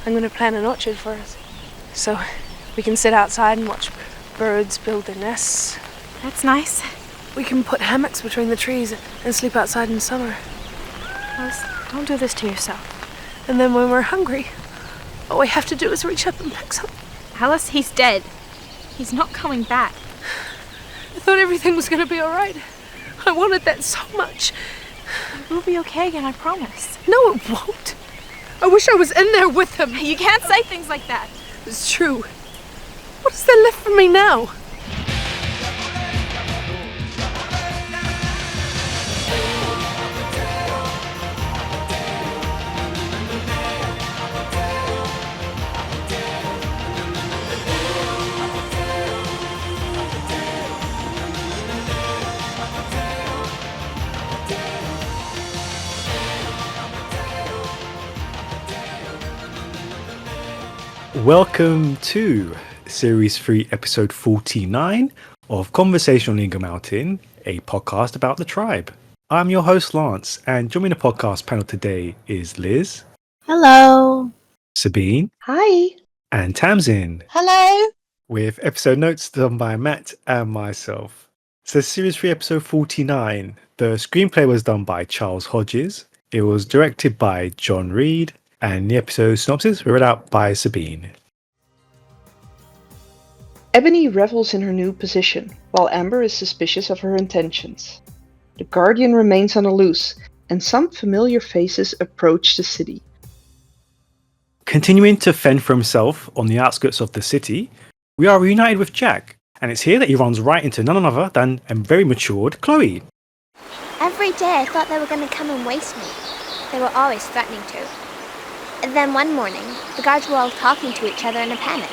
I'm going to plant an orchard for us. So we can sit outside and watch birds build their nests. That's nice. We can put hammocks between the trees and sleep outside in summer. Alice, don't do this to yourself. And then when we're hungry, all we have to do is reach up and pick something. Alice, he's dead. He's not coming back. I thought everything was going to be all right. I wanted that so much. It will be okay again, I promise. No, it won't. I wish I was in there with him. You can't say things like that. It's true. What is there left for me now? Welcome to Series 3, Episode 49 of Conversation on Eagle Mountain, a podcast about the tribe. I'm your host, Lance, and joining the podcast panel today is Liz. Hello. Sabine. Hi. And Tamsin. Hello. With episode notes done by Matt and myself. So Series 3, Episode 49. The screenplay was done by Charles Hodges. It was directed by John Reed. And the episode synopsis were read out by Sabine. Ebony revels in her new position, while Amber is suspicious of her intentions. The Guardian remains on the loose, and some familiar faces approach the city. Continuing to fend for himself on the outskirts of the city, we are reunited with Jack, and it's here that he runs right into none other than a very matured Chloe. Every day I thought they were going to come and waste me. They were always threatening to. And then one morning, the guards were all talking to each other in a panic.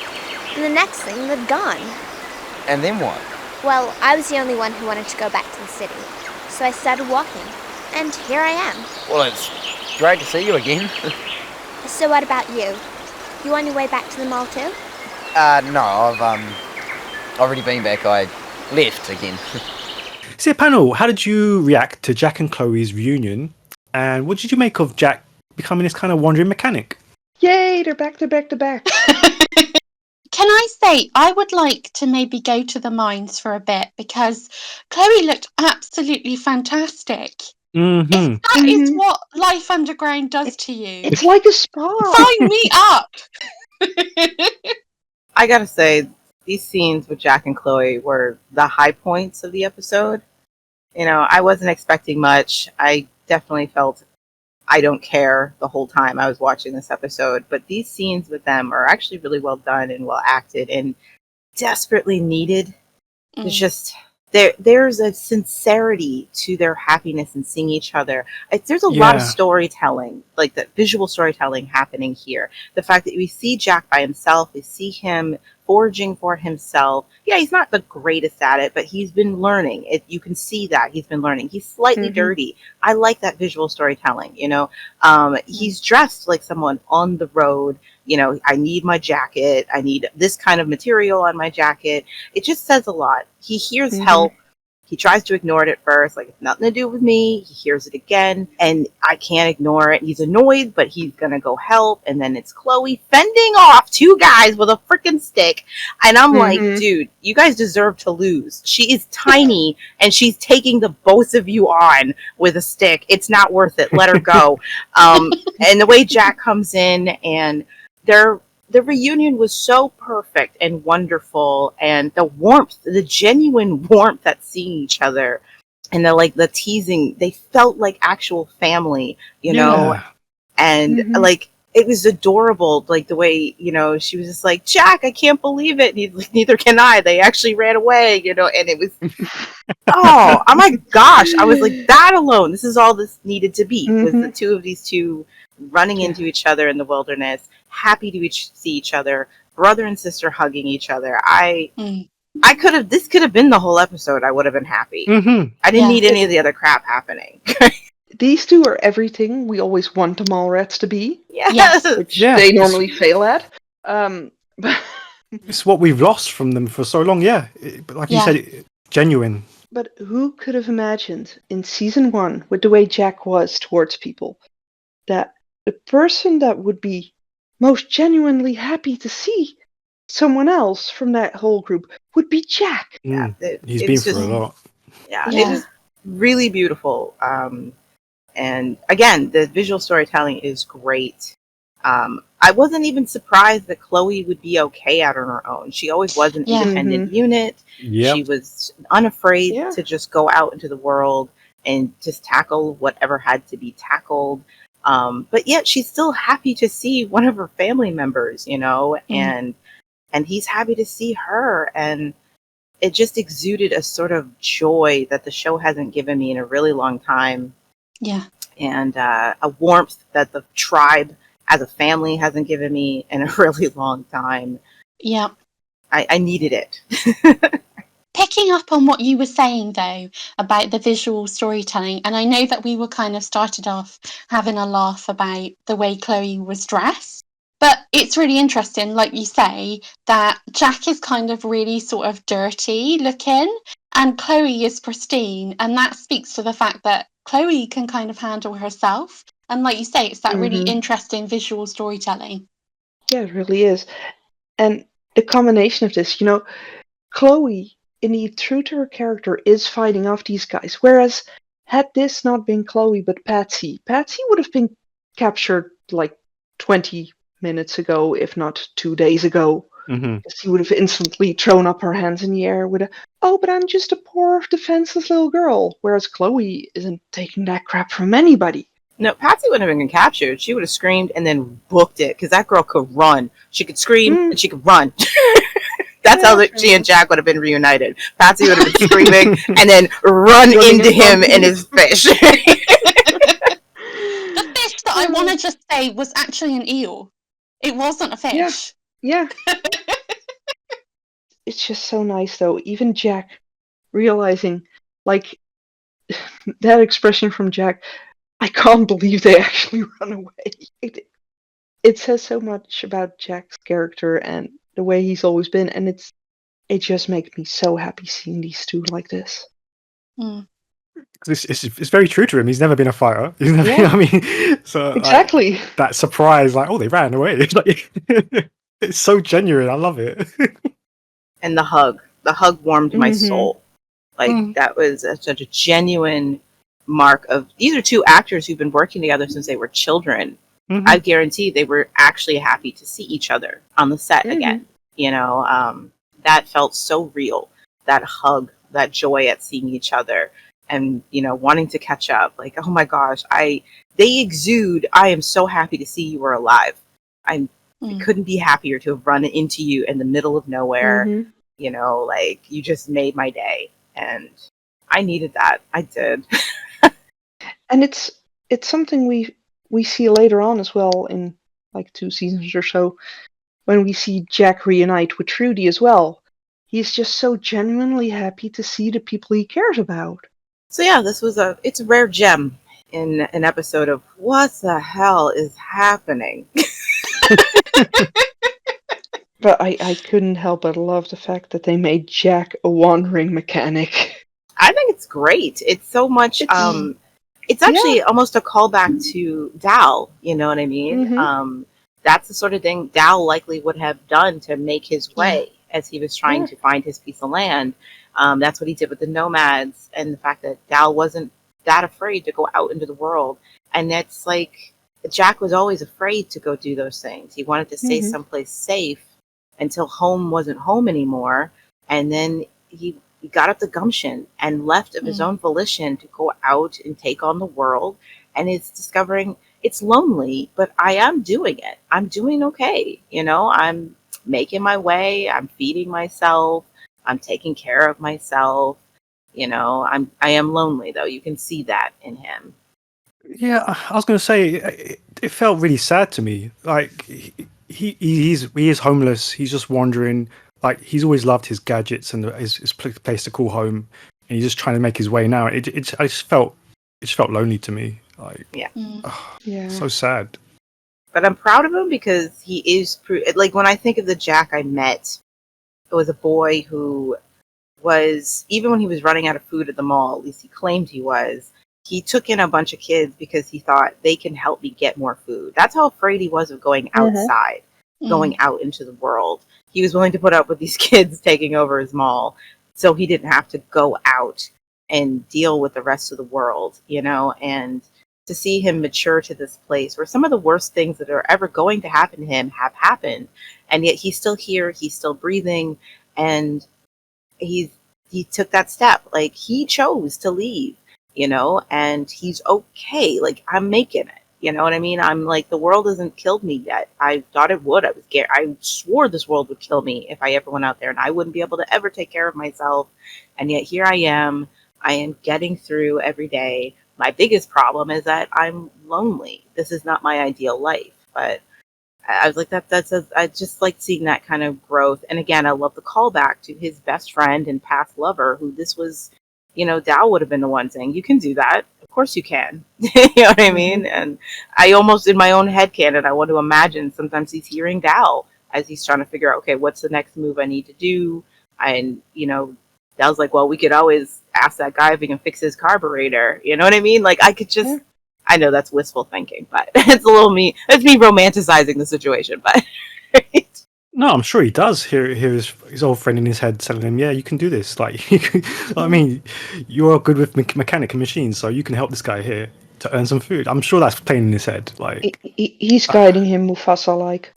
And the next thing, they'd gone. And then what? Well, I was the only one who wanted to go back to the city. So I started walking. And here I am. Well, it's great to see you again. So what about you? You on your way back to the mall too? No, I've already been back. I left again. So, panel, how did you react to Jack and Chloe's reunion? And what did you make of Jack becoming this kind of wandering mechanic? Yay, they're back. Can I say, I would like to maybe go to the mines for a bit because Chloe looked absolutely fantastic. Mm-hmm. If that is what life underground does to you, It's like a spa. sign me up. I gotta say, these scenes with Jack and Chloe were the high points of the episode. You know, I wasn't expecting much. I definitely felt I don't care the whole time I was watching this episode, but these scenes with them are actually really well done and well acted and desperately needed. It's just there's a sincerity to their happiness in seeing each other. There's a lot of storytelling, like the visual storytelling happening here. The fact that we see Jack by himself, we see him foraging for himself. Yeah, he's not the greatest at it, but he's been learning. You can see that he's been learning. He's slightly dirty. I like that visual storytelling, you know. He's dressed like someone on the road. You know, I need my jacket. I need this kind of material on my jacket. It just says a lot. He hears help. He tries to ignore it at first, like it's nothing to do with me. He hears it again, and I can't ignore it. He's annoyed, but he's gonna go help. And then it's Chloe fending off two guys with a freaking stick. And I'm like, dude, you guys deserve to lose. She is tiny, and she's taking the both of you on with a stick. It's not worth it. Let her go. And the way Jack comes in, and the reunion was so perfect and wonderful, and the warmth, the genuine warmth at seeing each other, and the teasing, they felt like actual family, you know, and like it was adorable, like the way, you know, she was just like, Jack, I can't believe it, and he's like, neither can I. They actually ran away, you know, and it was, oh my gosh, I was like, that alone, this is all this needed to be, was the two of these two running into each other in the wilderness, happy to see each other, brother and sister hugging each other. This could have been the whole episode. I would have been happy. I didn't need any of the other crap happening. These two are everything we always want the mall rats to be. Yes. Which they normally fail at. But it's what we've lost from them for so long, But like you said, genuine. But who could have imagined in season 1, with the way Jack was towards people, that the person that would be most genuinely happy to see someone else from that whole group would be Jack. Yeah, He's been it's through just a lot. it Yeah. was really beautiful. And again, the visual storytelling is great. I wasn't even surprised that Chloe would be okay out on her own. She always was an Yeah. independent unit. Yep. She was unafraid Yeah. to just go out into the world and just tackle whatever had to be tackled. But yet she's still happy to see one of her family members, and he's happy to see her. And it just exuded a sort of joy that the show hasn't given me in a really long time. Yeah. And a warmth that the tribe as a family hasn't given me in a really long time. Yeah. I needed it. Picking up on what you were saying, though, about the visual storytelling, and I know that we were kind of started off having a laugh about the way Chloe was dressed, but it's really interesting, like you say, that Jack is kind of really sort of dirty looking, and Chloe is pristine, and that speaks to the fact that Chloe can kind of handle herself. And like you say, it's that really interesting visual storytelling. Yeah, it really is. And the combination of this, Chloe, indeed, true to her character, is fighting off these guys. Whereas, had this not been Chloe but Patsy would have been captured like 20 minutes ago, if not 2 days ago. She would have instantly thrown up her hands in the air with "Oh, but I'm just a poor, defenseless little girl." Whereas Chloe isn't taking that crap from anybody. No, Patsy wouldn't have been captured. She would have screamed and then booked it, because that girl could run. She could scream and she could run. That's how she and Jack would have been reunited. Patsy would have been screaming and then run into him and his fish. The fish that I want to just say was actually an eel. It wasn't a fish. Yeah. It's just so nice, though. Even Jack realizing, like, that expression from Jack, "I can't believe they actually run away." It says so much about Jack's character and the way he's always been, and it just makes me so happy seeing these two like this. It's very true to him. He's never been a fighter. He's never, Yeah. I mean, so Exactly. that surprise, like, oh, they ran away. It's like, it's so genuine. I love it. And the hug warmed my soul. Like that was such a genuine mark of, these are two actors who've been working together since they were children. I guarantee they were actually happy to see each other on the set again. That felt so real. That hug, that joy at seeing each other, and wanting to catch up. Like, oh my gosh, they exude, I am so happy to see you were alive. I couldn't be happier to have run into you in the middle of nowhere. Like, you just made my day, and I needed that. I did. And it's something we see later on as well, in like 2 seasons or so, when we see Jack reunite with Trudy as well. He's just so genuinely happy to see the people he cares about. So yeah, it's a rare gem in an episode of what the hell is happening. But I couldn't help but love the fact that they made Jack a wandering mechanic. I think it's great. It's so much. It's actually almost a callback to Dal. You know what I mean? That's the sort of thing Dal likely would have done to make his way as he was trying to find his piece of land. That's what he did with the nomads, and the fact that Dal wasn't that afraid to go out into the world. And that's like, Jack was always afraid to go do those things. He wanted to stay someplace safe until home wasn't home anymore. And then he got up the gumption and left of his own volition to go out and take on the world. And it's discovering it's lonely, but I am doing it. I'm doing okay. I'm making my way. I'm feeding myself. I'm taking care of myself. I am lonely, though. You can see that in him. Yeah, I was going to say, it felt really sad to me. Like, he is homeless. He's just wandering. Like, he's always loved his gadgets and his place to call home, and he's just trying to make his way now. It just felt lonely to me. Like, so sad. But I'm proud of him, because he is like, when I think of the Jack I met, it was a boy who was, even when he was running out of food at the mall, at least he claimed he was, he took in a bunch of kids because he thought they can help me get more food. That's how afraid he was of going outside, going out into the world. He was willing to put up with these kids taking over his mall so he didn't have to go out and deal with the rest of the world, you know, and to see him mature to this place where some of the worst things that are ever going to happen to him have happened. And yet he's still here, he's still breathing, and he took that step. Like, he chose to leave, you know, and he's okay. Like, I'm making it. You know what I mean? I'm like, the world hasn't killed me yet. I thought it would. I swore this world would kill me if I ever went out there, and I wouldn't be able to ever take care of myself. And yet here I am. I am getting through every day. My biggest problem is that I'm lonely. This is not my ideal life. But I was like, I just like seeing that kind of growth. And again, I love the callback to his best friend and past lover, who this was, you know, Dal would have been the one saying, you can do that. Of course you can. You know what I mean? And I almost, in my own headcanon, I want to imagine sometimes he's hearing Dal as he's trying to figure out, okay, what's the next move I need to do? And, you know, Dal's like, well, we could always ask that guy if he can fix his carburetor. You know what I mean? Like, I could just, I know that's wistful thinking, but it's a little me, it's me romanticizing the situation, but. No, I'm sure he does hear his old friend in his head telling him, yeah, you can do this. Like, you can, I mean, you're good with mechanic and machines, so you can help this guy here to earn some food. I'm sure that's playing in his head. Like, he's guiding him Mufasa-like.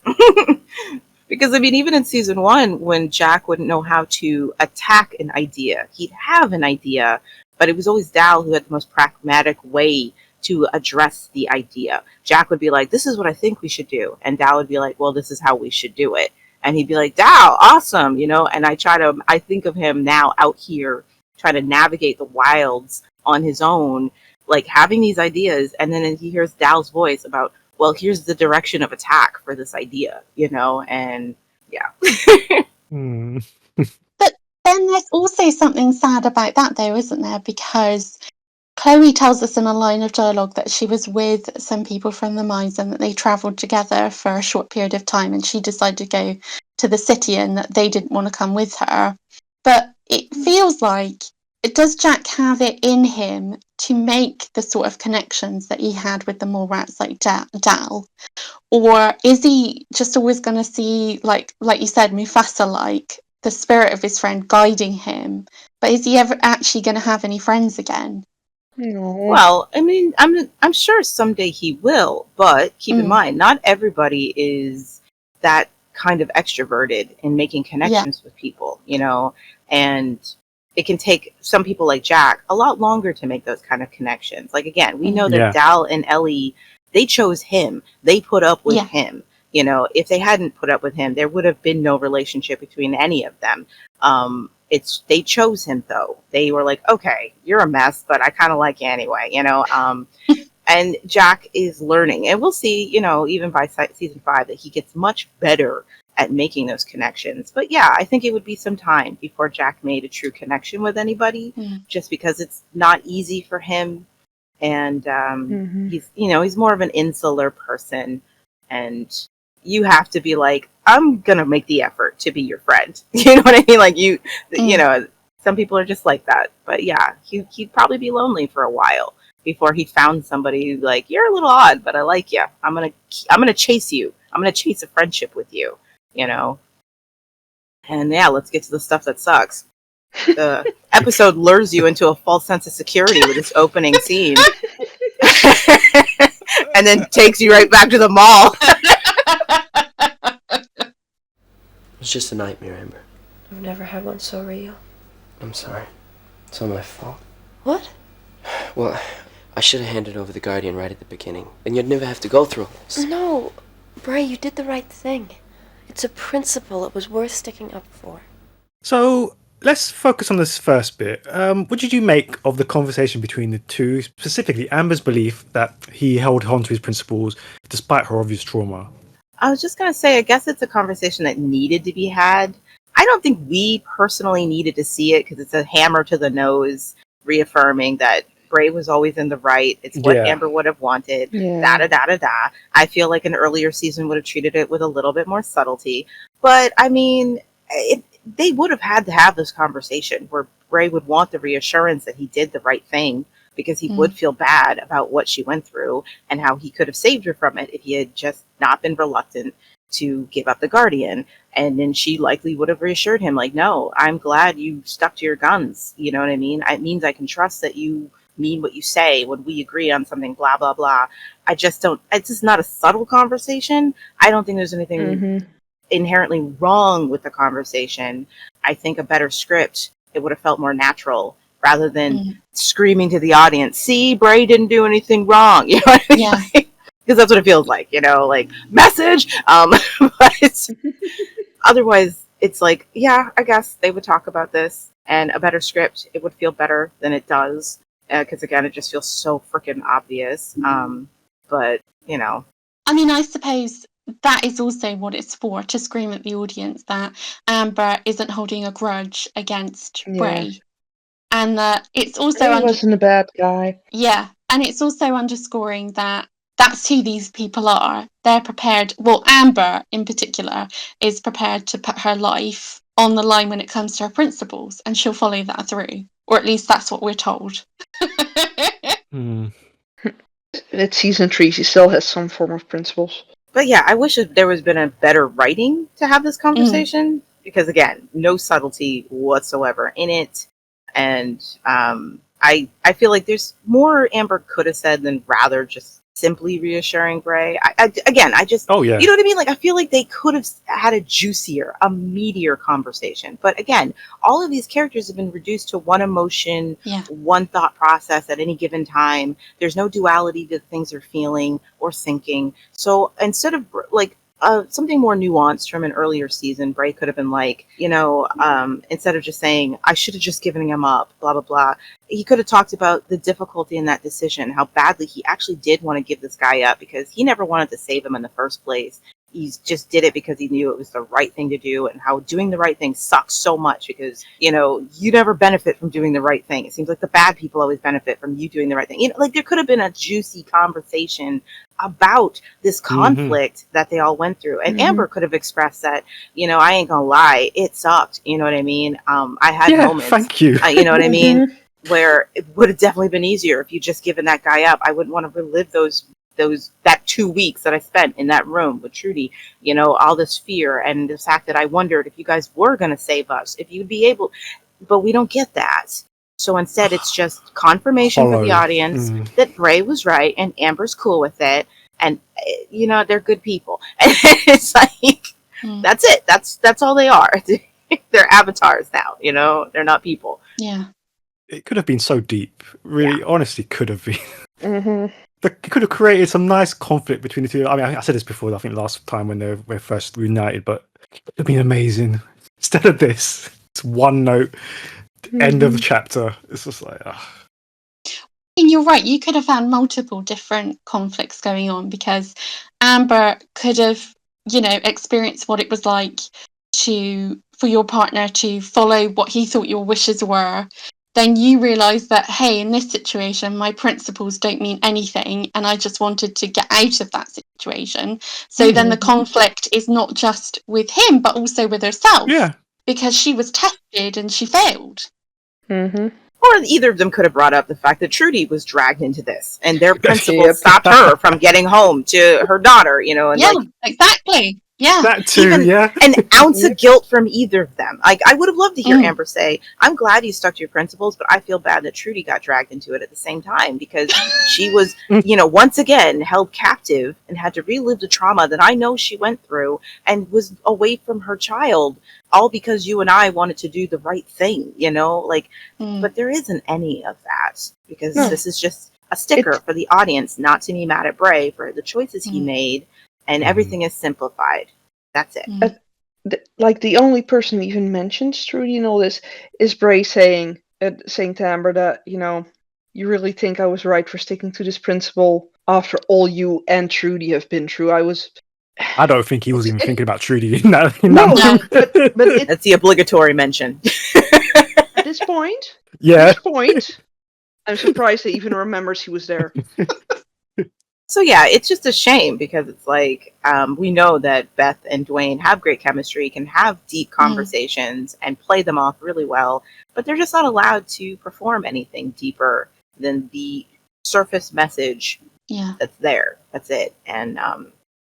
Because, I mean, even in season 1, when Jack wouldn't know how to attack an idea, he'd have an idea, but it was always Dal who had the most pragmatic way to address the idea. Jack would be like, this is what I think we should do. And Dal would be like, well, this is how we should do it. And he'd be like, Dal, awesome, you know? And I think of him now out here trying to navigate the wilds on his own, like having these ideas. And then he hears Dal's voice about, well, here's the direction of attack for this idea, you know? And yeah. But then there's also something sad about that, though, isn't there? Because Chloe tells us in a line of dialogue that she was with some people from the mines and that they travelled together for a short period of time, and she decided to go to the city and that they didn't want to come with her. But it feels like, does Jack have it in him to make the sort of connections that he had with the mole rats like Dal? Or is he just always going to see, like you said, Mufasa-like, the spirit of his friend guiding him? But is he ever actually going to have any friends again? No. Well, I mean, I'm sure someday he will, but keep in mind, not everybody is that kind of extroverted in making connections with people, you know, and it can take some people like Jack a lot longer to make those kind of connections. Like, again, we know that Dal and Ellie, they chose him. They put up with him. You know, if they hadn't put up with him, there would have been no relationship between any of them. They chose him, though. They were like, okay, you're a mess, but I kind of like you anyway, you know. And Jack is learning, and we'll see, you know, even by season 5, that he gets much better at making those connections. But yeah, I think it would be some time before Jack made a true connection with anybody, just because it's not easy for him, and he's more of an insular person, and you have to be like, I'm gonna make the effort to be your friend. You know what I mean? Like, you know, some people are just like that. But yeah, he'd probably be lonely for a while before he found somebody who's like, you're a little odd, but I like you. I'm gonna chase you. I'm gonna chase a friendship with you. You know. And yeah, let's get to the stuff that sucks. The episode lures you into a false sense of security with its opening scene, and then takes you right back to the mall. It's just a nightmare, Amber. I've never had one so real. I'm sorry. It's all my fault. What? Well, I should have handed over the Guardian right at the beginning. Then you'd never have to go through all this. No, Bray, you did the right thing. It's a principle it was worth sticking up for. So let's focus on this first bit. What did you make of the conversation between the two, specifically Amber's belief that he held on to his principles despite her obvious trauma? I was just going to say, I guess it's a conversation that needed to be had. I don't think we personally needed to see it because it's a hammer to the nose reaffirming that Bray was always in the right. It's what Amber would have wanted. Da-da-da-da-da. I feel like an earlier season would have treated it with a little bit more subtlety. But, I mean, they would have had to have this conversation where Bray would want the reassurance that he did the right thing because he would feel bad about what she went through and how he could have saved her from it if he had just not been reluctant to give up the Guardian. And then she likely would have reassured him, like, no, I'm glad you stuck to your guns. You know what I mean? It means I can trust that you mean what you say when we agree on something, blah, blah, blah. I just don't, it's just not a subtle conversation. I don't think there's anything inherently wrong with the conversation. I think a better script, it would have felt more natural rather than screaming to the audience, see, Bray didn't do anything wrong. You know what I mean? Yeah. Because that's what it feels like, you know, like, message. But otherwise, it's like, yeah, I guess they would talk about this, and a better script, it would feel better than it does. Because, again, it just feels so freaking obvious. But, you know. I mean, I suppose that is also what it's for, to scream at the audience that Amber isn't holding a grudge against Bray. And that it's also... Bray wasn't a bad guy. Yeah, and it's also underscoring that that's who these people are. They're prepared, well, Amber in particular is prepared to put her life on the line when it comes to her principles, and she'll follow that through. Or at least that's what we're told. It's season 3, she still has some form of principles. But yeah, I wish there was been a better writing to have this conversation. Because again, no subtlety whatsoever in it. And I feel like there's more Amber could have said than rather just simply reassuring Bray. I just, oh yeah, you know what I mean? Like, I feel like they could have had a juicier, a meatier conversation. But again, all of these characters have been reduced to one emotion, one thought process at any given time. There's no duality to the things they're feeling or thinking. So instead of like something more nuanced from an earlier season, Bray could have been like, you know, instead of just saying, I should have just given him up, blah, blah, blah. He could have talked about the difficulty in that decision, how badly he actually did want to give this guy up because he never wanted to save him in the first place. He just did it because he knew it was the right thing to do, and how doing the right thing sucks so much because, you know, you never benefit from doing the right thing. It seems like the bad people always benefit from you doing the right thing. You know, like there could have been a juicy conversation about this conflict that they all went through. And Amber could have expressed that, you know, I ain't gonna lie, it sucked. You know what I mean? I had moments. Thank you. You know what I mean? Where it would have definitely been easier if you just given that guy up. I wouldn't want to relive that 2 weeks that I spent in that room with Trudy, you know, all this fear and the fact that I wondered if you guys were going to save us, if you'd be able, but we don't get that. So instead it's just confirmation for the audience that Bray was right and Amber's cool with it. And, you know, they're good people. And it's like, that's it. That's all they are. They're avatars now, you know, they're not people. Yeah. It could have been so deep. Really, honestly, could have been. It could have created some nice conflict between the two. I mean, I said this before, I think last time when they were first reunited, but it would have been amazing. Instead of this, it's one note, end of the chapter. It's just like, And you're right, you could have had multiple different conflicts going on because Amber could have, you know, experienced what it was like for your partner to follow what he thought your wishes were. Then you realise that, hey, in this situation, my principles don't mean anything, and I just wanted to get out of that situation. So then the conflict is not just with him, but also with herself. Yeah. Because she was tested and she failed. Or either of them could have brought up the fact that Trudy was dragged into this, and their principles stopped her from getting home to her daughter, you know. And exactly. Yeah. That too, an ounce of guilt from either of them. Like, I would have loved to hear Amber say, I'm glad you stuck to your principles, but I feel bad that Trudy got dragged into it at the same time because she was, you know, once again held captive and had to relive the trauma that I know she went through and was away from her child, all because you and I wanted to do the right thing, you know, like, but there isn't any of that because this is just a sticker for the audience not to be mad at Bray for the choices he made. And everything is simplified. That's it. Like the only person who even mentions Trudy in all this is Bray saying to Amber that, you know, you really think I was right for sticking to this principle after all you and Trudy have been through. I don't think he was even thinking about Trudy in that. But that's the obligatory mention. At this point, I'm surprised he even remembers he was there. So yeah, it's just a shame because it's like we know that Beth and Dwayne have great chemistry, can have deep conversations and play them off really well, but they're just not allowed to perform anything deeper than the surface message Yeah. that's there. That's it. And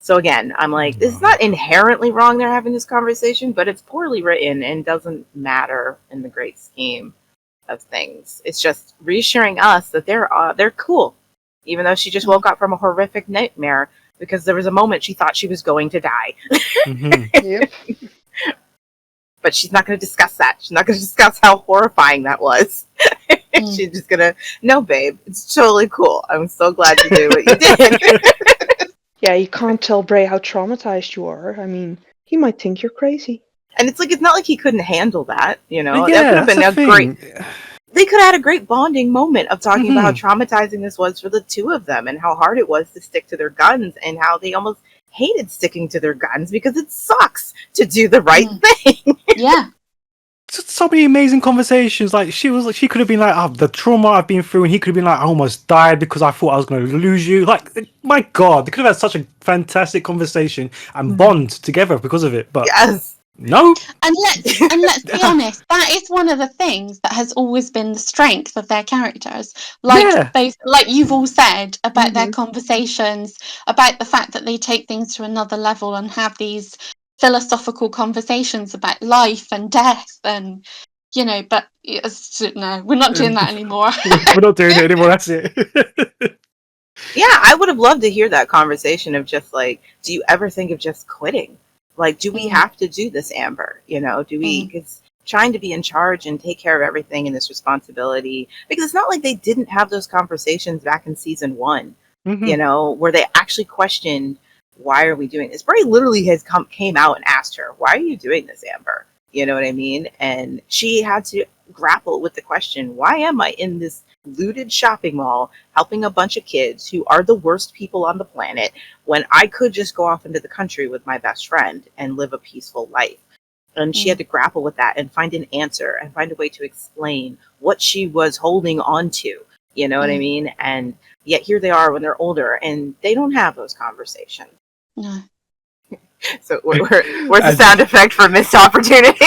so again, I'm like, this is not inherently wrong they're having this conversation, but it's poorly written and doesn't matter in the great scheme of things. It's just reassuring us that they're cool, even though she just woke up from a horrific nightmare because there was a moment she thought she was going to die. Yep. But she's not going to discuss that. She's not going to discuss how horrifying that was. She's just going to, no, babe, it's totally cool. I'm so glad you did what you did. Yeah, you can't tell Bray how traumatized you are. I mean, he might think you're crazy. And it's like, it's not like he couldn't handle that, you know? Yeah, that could have been that's the a great... thing. They could have had a great bonding moment of talking about how traumatizing this was for the two of them and how hard it was to stick to their guns and how they almost hated sticking to their guns because it sucks to do the right thing. Yeah. Just so many amazing conversations. Like she could have been like, "Oh, the trauma I've been through," and he could have been like, "I almost died because I thought I was going to lose you." Like, my God, they could have had such a fantastic conversation and bond together because of it. But yes. No. And let's be honest, that is one of the things that has always been the strength of their characters. Like both, like you've all said about their conversations, about the fact that they take things to another level and have these philosophical conversations about life and death, and you know. But no, we're not doing that anymore. We're not doing it anymore. That's it. Yeah, I would have loved to hear that conversation of just like, do you ever think of just quitting? Like, do we have to do this, Amber? You know, do we, because trying to be in charge and take care of everything in this responsibility, because it's not like they didn't have those conversations back in season 1, you know, where they actually questioned, why are we doing this? Bray literally came out and asked her, why are you doing this, Amber? You know what I mean? And she had to grapple with the question, why am I in this looted shopping mall helping a bunch of kids who are the worst people on the planet when I could just go off into the country with my best friend and live a peaceful life? And she had to grapple with that and find an answer and find a way to explain what she was holding on to. You know what I mean? And yet here they are when they're older and they don't have those conversations. No. So where's the sound effect for missed opportunity?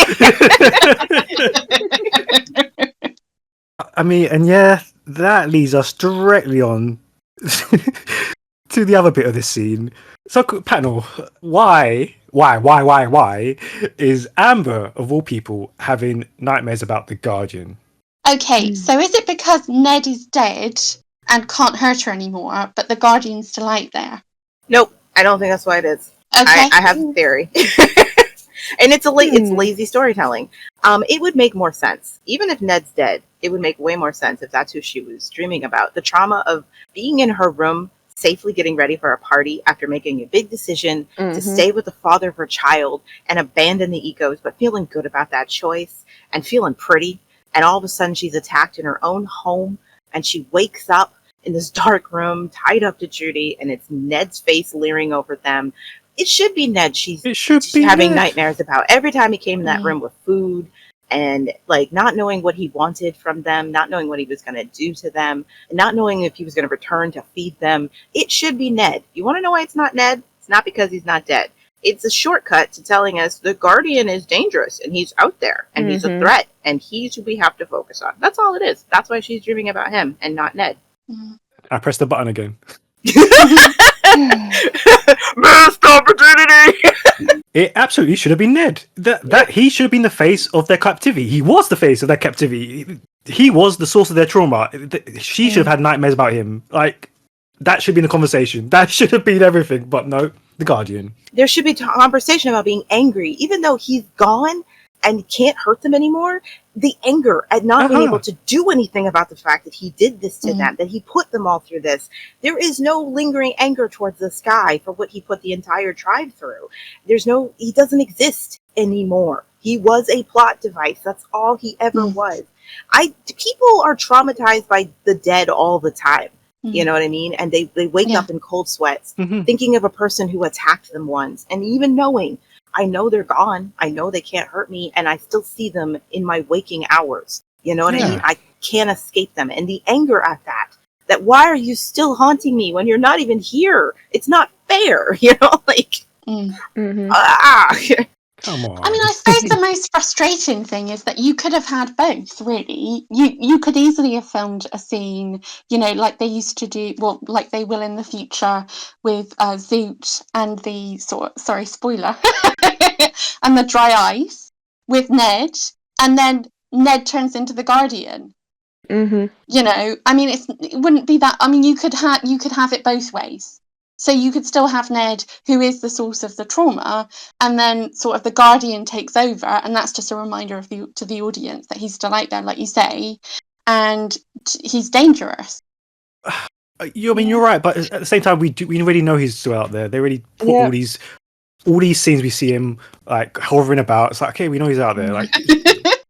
I mean, and yeah, that leads us directly on to the other bit of this scene. So, panel, why is Amber, of all people, having nightmares about the Guardian? Okay, so is it because Ned is dead and can't hurt her anymore, but the Guardian's still out there? Nope, I don't think that's why it is. Okay. I have a theory. And it's lazy storytelling. It would make more sense. Even if Ned's dead, it would make way more sense if that's who she was dreaming about. The trauma of being in her room, safely getting ready for a party after making a big decision to stay with the father of her child and abandon the egos, but feeling good about that choice and feeling pretty. And all of a sudden she's attacked in her own home and she wakes up in this dark room tied up to Judy and it's Ned's face leering over them. It should be Ned she's having nightmares about every time he came in that room with food and like not knowing what he wanted from them, not knowing what he was going to do to them, and not knowing if he was going to return to feed them. It should be Ned. You want to know why it's not Ned? It's not because he's not dead. It's a shortcut to telling us the Guardian is dangerous and he's out there and he's a threat and he's who we have to focus on. That's all it is. That's why she's dreaming about him and not Ned. I pressed the button again. Missed opportunity. It absolutely should have been Ned. That he should have been the face of their captivity. He was the face of their captivity. He was the source of their trauma. She should have had nightmares about him. Like, that should be the conversation. That should have been everything. But no, the Guardian. There should be a conversation about being angry, even though he's gone and can't hurt them anymore. The anger at not being able to do anything about the fact that he did this to them, that he put them all through this. There is no lingering anger towards this guy for what he put the entire tribe through. He doesn't exist anymore. He was a plot device. That's all he ever was. People are traumatized by the dead all the time. You know what I mean? And they wake up in cold sweats, thinking of a person who attacked them once, and even knowing, I know they're gone. I know they can't hurt me. And I still see them in my waking hours. You know what I mean? I can't escape them. And the anger at that why are you still haunting me when you're not even here? It's not fair. You know, like, Come on. I mean, I suppose the most frustrating thing is that you could have had both, really. You could easily have filmed a scene, like they used to do, well, like they will in the future with Zoot and the sorry, spoiler, and the dry ice with Ned, and then Ned turns into the Guardian. I mean, it wouldn't be that. I mean, you could have it both ways. So you could still have Ned, who is the source of the trauma, and then sort of the Guardian takes over, and that's just a reminder to the audience that he's still out there, like you say, and he's dangerous. You're right, but at the same time, we already know he's still out there. They already put all these scenes we see him like hovering about. It's like, okay, we know he's out there. Like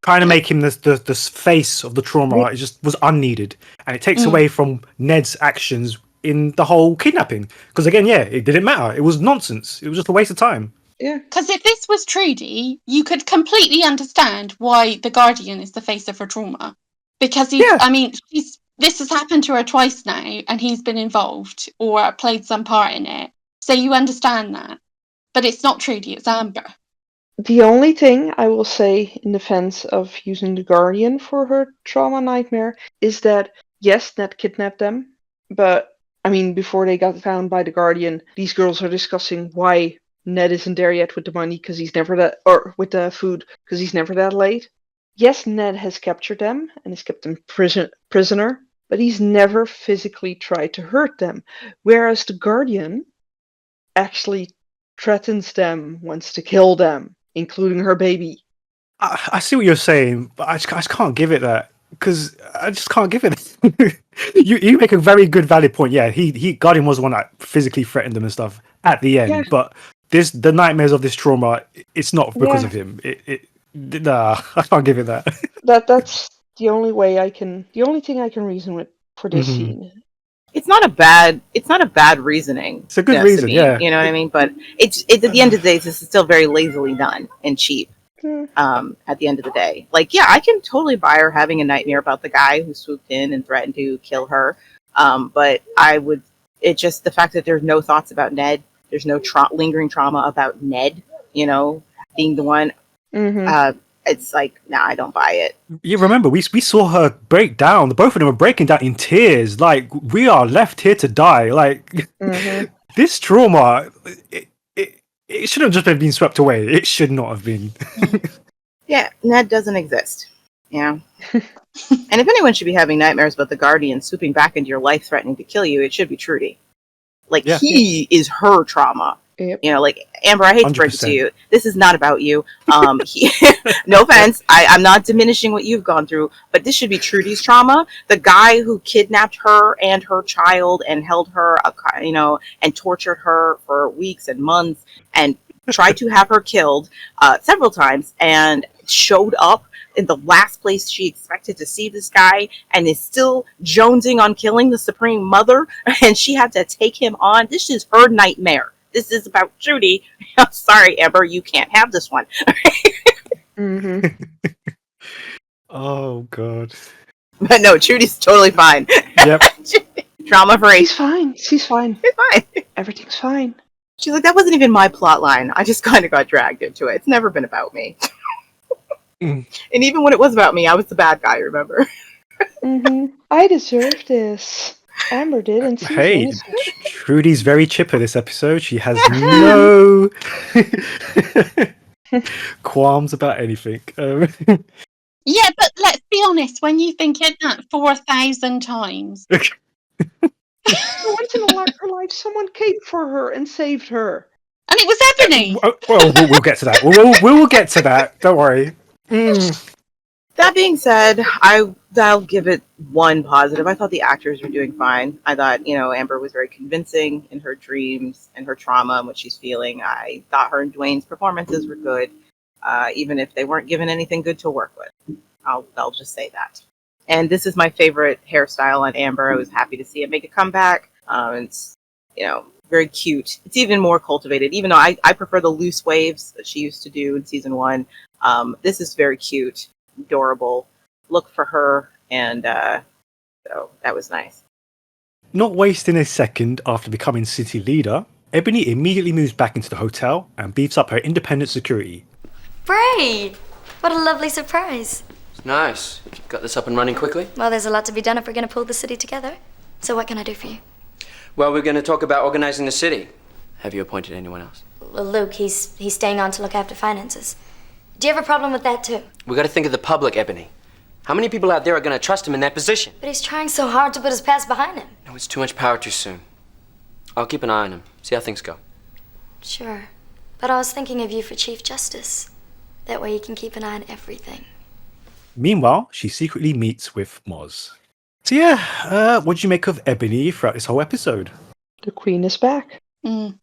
trying to make him the face of the trauma, it just was unneeded, and it takes away from Ned's actions in the whole kidnapping. Because again, it didn't matter. It was nonsense. It was just a waste of time. Yeah. Because if this was Trudy, you could completely understand why the Guardian is the face of her trauma. Because this has happened to her twice now, and he's been involved or played some part in it. So you understand that. But it's not Trudy, it's Amber. The only thing I will say in defense of using the Guardian for her trauma nightmare is that, yes, Ned kidnapped them, but, I mean, before they got found by the Guardian, these girls are discussing why Ned isn't there yet with the money because he's never that, or with the food because he's never that late. Yes, Ned has captured them and has kept them prisoner, but he's never physically tried to hurt them, whereas the Guardian actually threatens them, wants to kill them, including her baby. I see what you're saying, but I just can't give it that, because I just can't give it. you make a very good, valid point. Yeah, he Guardian was the one that physically threatened them and stuff at the end, but the nightmares of this trauma, it's not because of him. Nah, I can't give it that. That's the only thing I can reason with for this scene. It's not a bad reasoning. It's a good reason, yeah. You know what I mean? But it's at the end of the day, this is still very lazily done and cheap. At the end of the day, like, I can totally buy her having a nightmare about the guy who swooped in and threatened to kill her. But it's just the fact that there's no thoughts about Ned. There's no lingering trauma about Ned, being the one. It's like, nah, I don't buy it. You remember, we saw her break down. The both of them are breaking down in tears. Like, we are left here to die. Like, this trauma, it shouldn't have just been swept away. It should not have been. Yeah, Ned doesn't exist. Yeah. And if anyone should be having nightmares about the Guardian swooping back into your life, threatening to kill you, it should be Trudy. Like, he is her trauma. Yep. Like, Amber, I hate to break it 100%. to you. This is not about you. No offense. I'm not diminishing what you've gone through, but this should be Trudy's trauma. The guy who kidnapped her and her child and held her, and tortured her for weeks and months and tried to have her killed several times and showed up in the last place she expected to see this guy and is still jonesing on killing the Supreme Mother, and she had to take him on. This is her nightmare. This is about Trudy. I'm sorry, Amber, you can't have this one. Oh, God. But no, Trudy's totally fine. Yep. Trauma free. She's fine. She's fine. She's fine. Everything's fine. She's like, that wasn't even my plot line. I just kind of got dragged into it. It's never been about me. And even when it was about me, I was the bad guy, remember? I deserve this. Amber did, and Hey, Trudy's very chipper this episode. She has no qualms about anything. Yeah, but let's be honest, when you've been kidnapped 4,000 times. once in her life, someone came for her and saved her. And it was Ebony! Well, we'll get to that. We'll get to that. Don't worry. That being said, I'll give it one positive. I thought the actors were doing fine. I thought, Amber was very convincing in her dreams and her trauma and what she's feeling. I thought her and Dwayne's performances were good, even if they weren't given anything good to work with. I'll just say that. And this is my favorite hairstyle on Amber. I was happy to see it make a comeback. It's, very cute. It's even more cultivated, even though I prefer the loose waves that she used to do in season 1. This is very cute, adorable. Look for her, and so that was nice. Not wasting a second after becoming city leader, Ebony immediately moves back into the hotel and beefs up her independent security. Bray! What a lovely surprise. It's nice. Got this up and running quickly? Well, there's a lot to be done if we're going to pull the city together. So what can I do for you? Well, we're going to talk about organizing the city. Have you appointed anyone else? Well, Luke, he's staying on to look after finances. Do you have a problem with that, too? We got to think of the public, Ebony. How many people out there are going to trust him in that position? But he's trying so hard to put his past behind him. No, it's too much power too soon. I'll keep an eye on him, see how things go. Sure. But I was thinking of you for Chief Justice. That way you can keep an eye on everything. Meanwhile, she secretly meets with Moz. So yeah, what do you make of Ebony throughout this whole episode? The queen is back. Mm.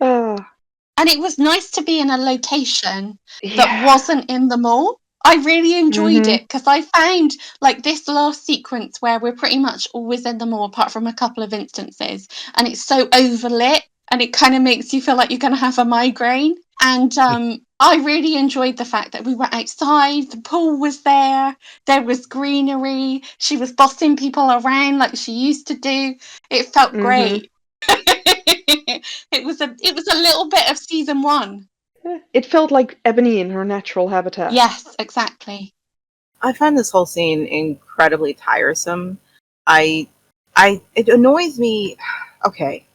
Ah, And it was nice to be in a location that yeah. wasn't in the mall. I really enjoyed Mhm. it because I found like this last sequence where we're pretty much always in the mall apart from a couple of instances, and it's so overlit and it kind of makes you feel like you're going to have a migraine. And I really enjoyed the fact that we were outside, the pool was there was greenery, she was bossing people around like she used to do. It felt great. It was a little bit of season 1. It felt like Ebony in her natural habitat. Yes, exactly. I find this whole scene incredibly tiresome. It annoys me. Okay,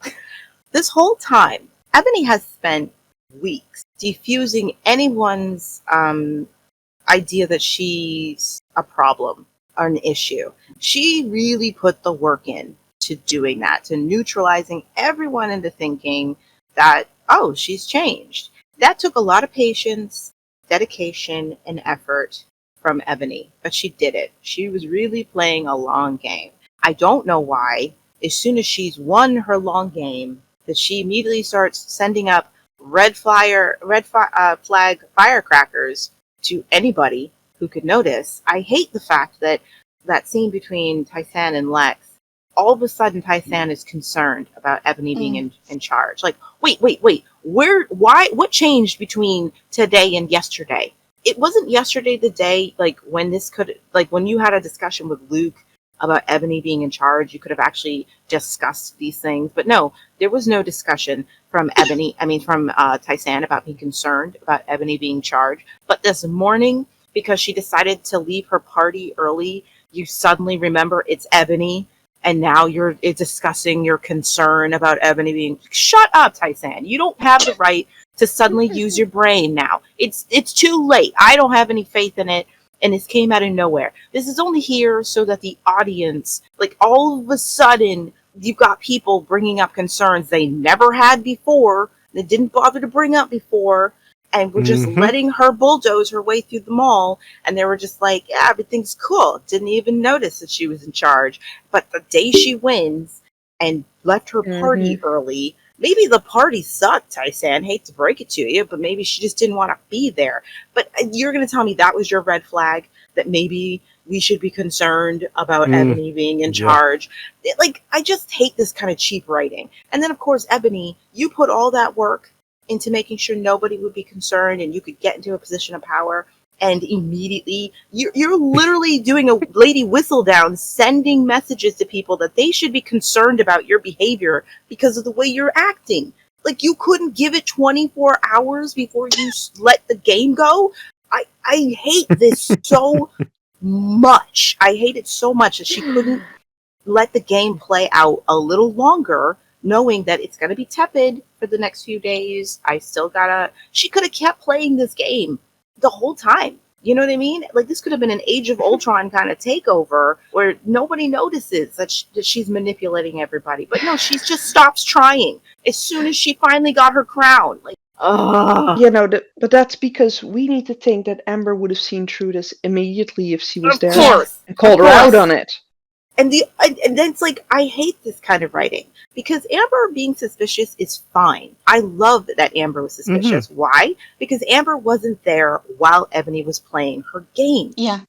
this whole time, Ebony has spent weeks defusing anyone's idea that she's a problem or an issue. She really put the work in to doing that, to neutralizing everyone into thinking that, oh, she's changed. That took a lot of patience, dedication, and effort from Ebony, but she did it. She was really playing a long game. I don't know why, as soon as she's won her long game, that she immediately starts sending up red flag firecrackers to anybody who could notice. I hate the fact that that scene between Tai-San and Lex, all of a sudden Tai-San is concerned about Ebony being in charge. Like, wait, what changed between today and yesterday? It wasn't yesterday the day, like, when you had a discussion with Luke about Ebony being in charge, you could have actually discussed these things. But no, there was no discussion from Tai-San about being concerned about Ebony being in charge. But this morning, because she decided to leave her party early, you suddenly remember it's Ebony. And now you're discussing your concern about Ebony being... Shut up, Tai-San. You don't have the right to suddenly use your brain now. It's too late. I don't have any faith in it. And this came out of nowhere. This is only here so that the audience... Like, all of a sudden, you've got people bringing up concerns they never had before. They didn't bother to bring up before. And we're just letting her bulldoze her way through the mall. And they were just like, yeah, everything's cool. Didn't even notice that she was in charge. But the day she wins and left her party early, maybe the party sucked, Tai-San. Hate to break it to you, but maybe she just didn't want to be there. But you're going to tell me that was your red flag? That maybe we should be concerned about Ebony being in charge? Like, I just hate this kind of cheap writing. And then, of course, Ebony, you put all that work into making sure nobody would be concerned and you could get into a position of power, and immediately you're literally doing a lady whistle down, sending messages to people that they should be concerned about your behavior because of the way you're acting. Like, you couldn't give it 24 hours before you let the game go. I hate this so much. I hate it so much that she couldn't let the game play out a little longer, knowing that it's going to be tepid for the next few days. She could have kept playing this game the whole time. You know what I mean? Like, this could have been an Age of Ultron kind of takeover where nobody notices that she's manipulating everybody. But no, she just stops trying as soon as she finally got her crown. Like, ugh. You know, but that's because we need to think that Amber would have seen through this immediately if she was there and called her out on it. And then it's like, I hate this kind of writing because Amber being suspicious is fine. I love that Amber was suspicious. Why? Because Amber wasn't there while Ebony was playing her game. Yeah.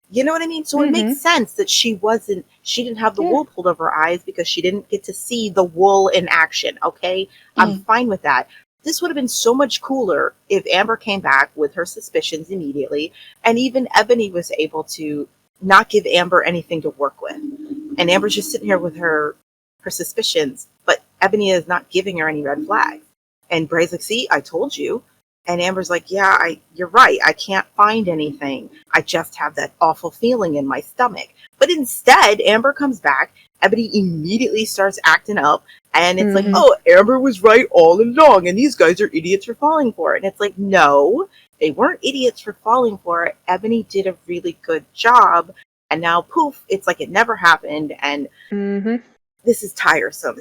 You know what I mean? So it makes sense that she didn't have the wool pulled over her eyes because she didn't get to see the wool in action. Okay. I'm fine with that. This would have been so much cooler if Amber came back with her suspicions immediately, and even Ebony was able to not give Amber anything to work with. And Amber's just sitting here with her suspicions, but Ebony is not giving her any red flags. And Bray's like, see, I told you. And Amber's like, yeah, you're right. I can't find anything. I just have that awful feeling in my stomach. But instead, Amber comes back. Ebony immediately starts acting up. And it's like, oh, Amber was right all along. And these guys are idiots for falling for it. And it's like, no, they weren't idiots for falling for it. Ebony did a really good job. And now, poof, it's like it never happened. And this is tiresome.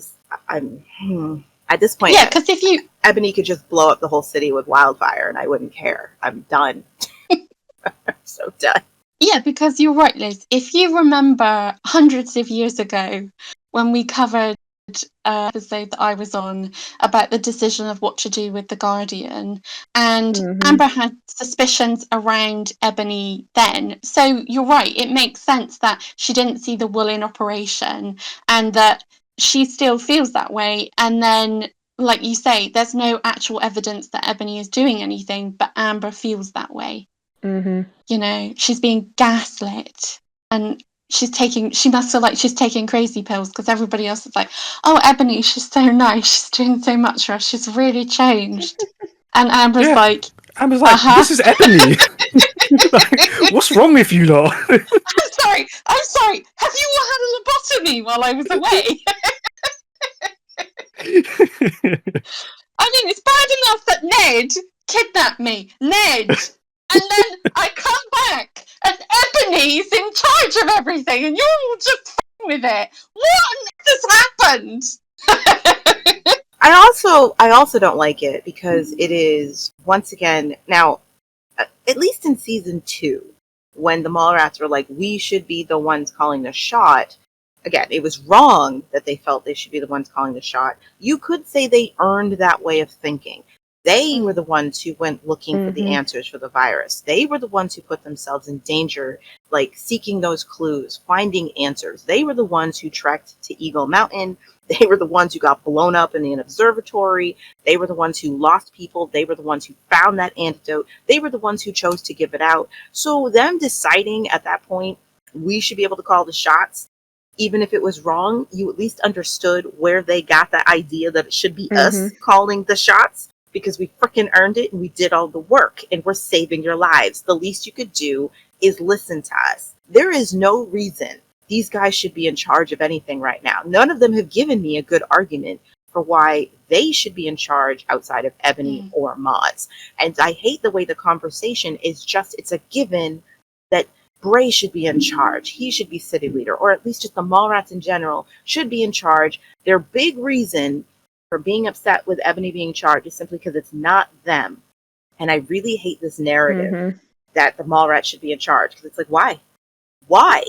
At this point, yeah, because if you Ebony could just blow up the whole city with wildfire and I wouldn't care. I'm done. I'm so done. Yeah, because you're right, Liz. If you remember hundreds of years ago when we covered an episode that I was on about the decision of what to do with the Guardian, and Amber had suspicions around Ebony then. So you're right, it makes sense that she didn't see the wool in operation and that she still feels that way. And then, like you say, there's no actual evidence that Ebony is doing anything, but Amber feels that way. You know, she's being gaslit, and she must feel like she's taking crazy pills because everybody else is like, oh, Ebony, she's so nice, she's doing so much for us, she's really changed. And Amber's like, this is Ebony. Like, what's wrong with you lot? I'm sorry, have you all had a lobotomy while I was away? I mean, it's bad enough that Ned kidnapped me. Ned! And then I come back and Ebony's in charge of everything and you're all just f***ing with it. What on earth has happened? I also don't like it because it is, once again, now, at least in season 2, when the Mallrats were like, we should be the ones calling the shot. Again, it was wrong that they felt they should be the ones calling the shot. You could say they earned that way of thinking. They were the ones who went looking for the answers for the virus. They were the ones who put themselves in danger, like seeking those clues, finding answers. They were the ones who trekked to Eagle Mountain. They were the ones who got blown up in an observatory. They were the ones who lost people. They were the ones who found that antidote. They were the ones who chose to give it out. So them deciding at that point, we should be able to call the shots, even if it was wrong, you at least understood where they got the idea that it should be us calling the shots. Because we frickin' earned it and we did all the work and we're saving your lives. The least you could do is listen to us. There is no reason these guys should be in charge of anything right now. None of them have given me a good argument for why they should be in charge outside of Ebony or Moz. And I hate the way the conversation is just, it's a given that Bray should be in charge. He should be city leader, or at least just the Mallrats in general should be in charge. Their big reason for being upset with Ebony being charged is simply because it's not them. And I really hate this narrative that the Mallrats should be in charge. Because it's like, why? Why?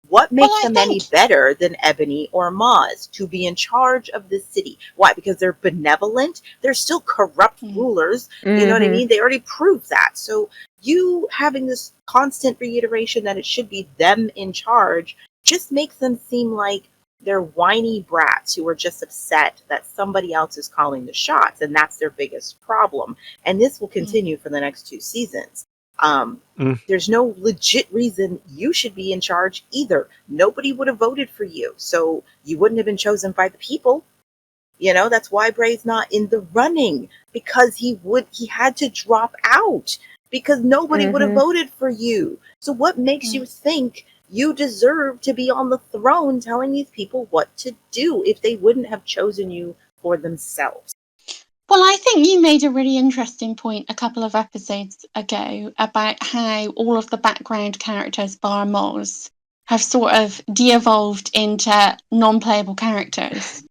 What makes them any better than Ebony or Moz to be in charge of the city? Why? Because they're benevolent? They're still corrupt rulers. You know what I mean? They already proved that. So you having this constant reiteration that it should be them in charge just makes them seem like they're whiny brats who are just upset that somebody else is calling the shots, and that's their biggest problem. And this will continue for the next 2 seasons. There's no legit reason you should be in charge either. Nobody would have voted for you, so you wouldn't have been chosen by the people. You know, that's why Bray's not in the running, because he had to drop out because nobody would have voted for you. So what makes you think you deserve to be on the throne telling these people what to do if they wouldn't have chosen you for themselves? Well, I think you made a really interesting point a couple of episodes ago about how all of the background characters, bar Moz, have sort of de-evolved into non-playable characters.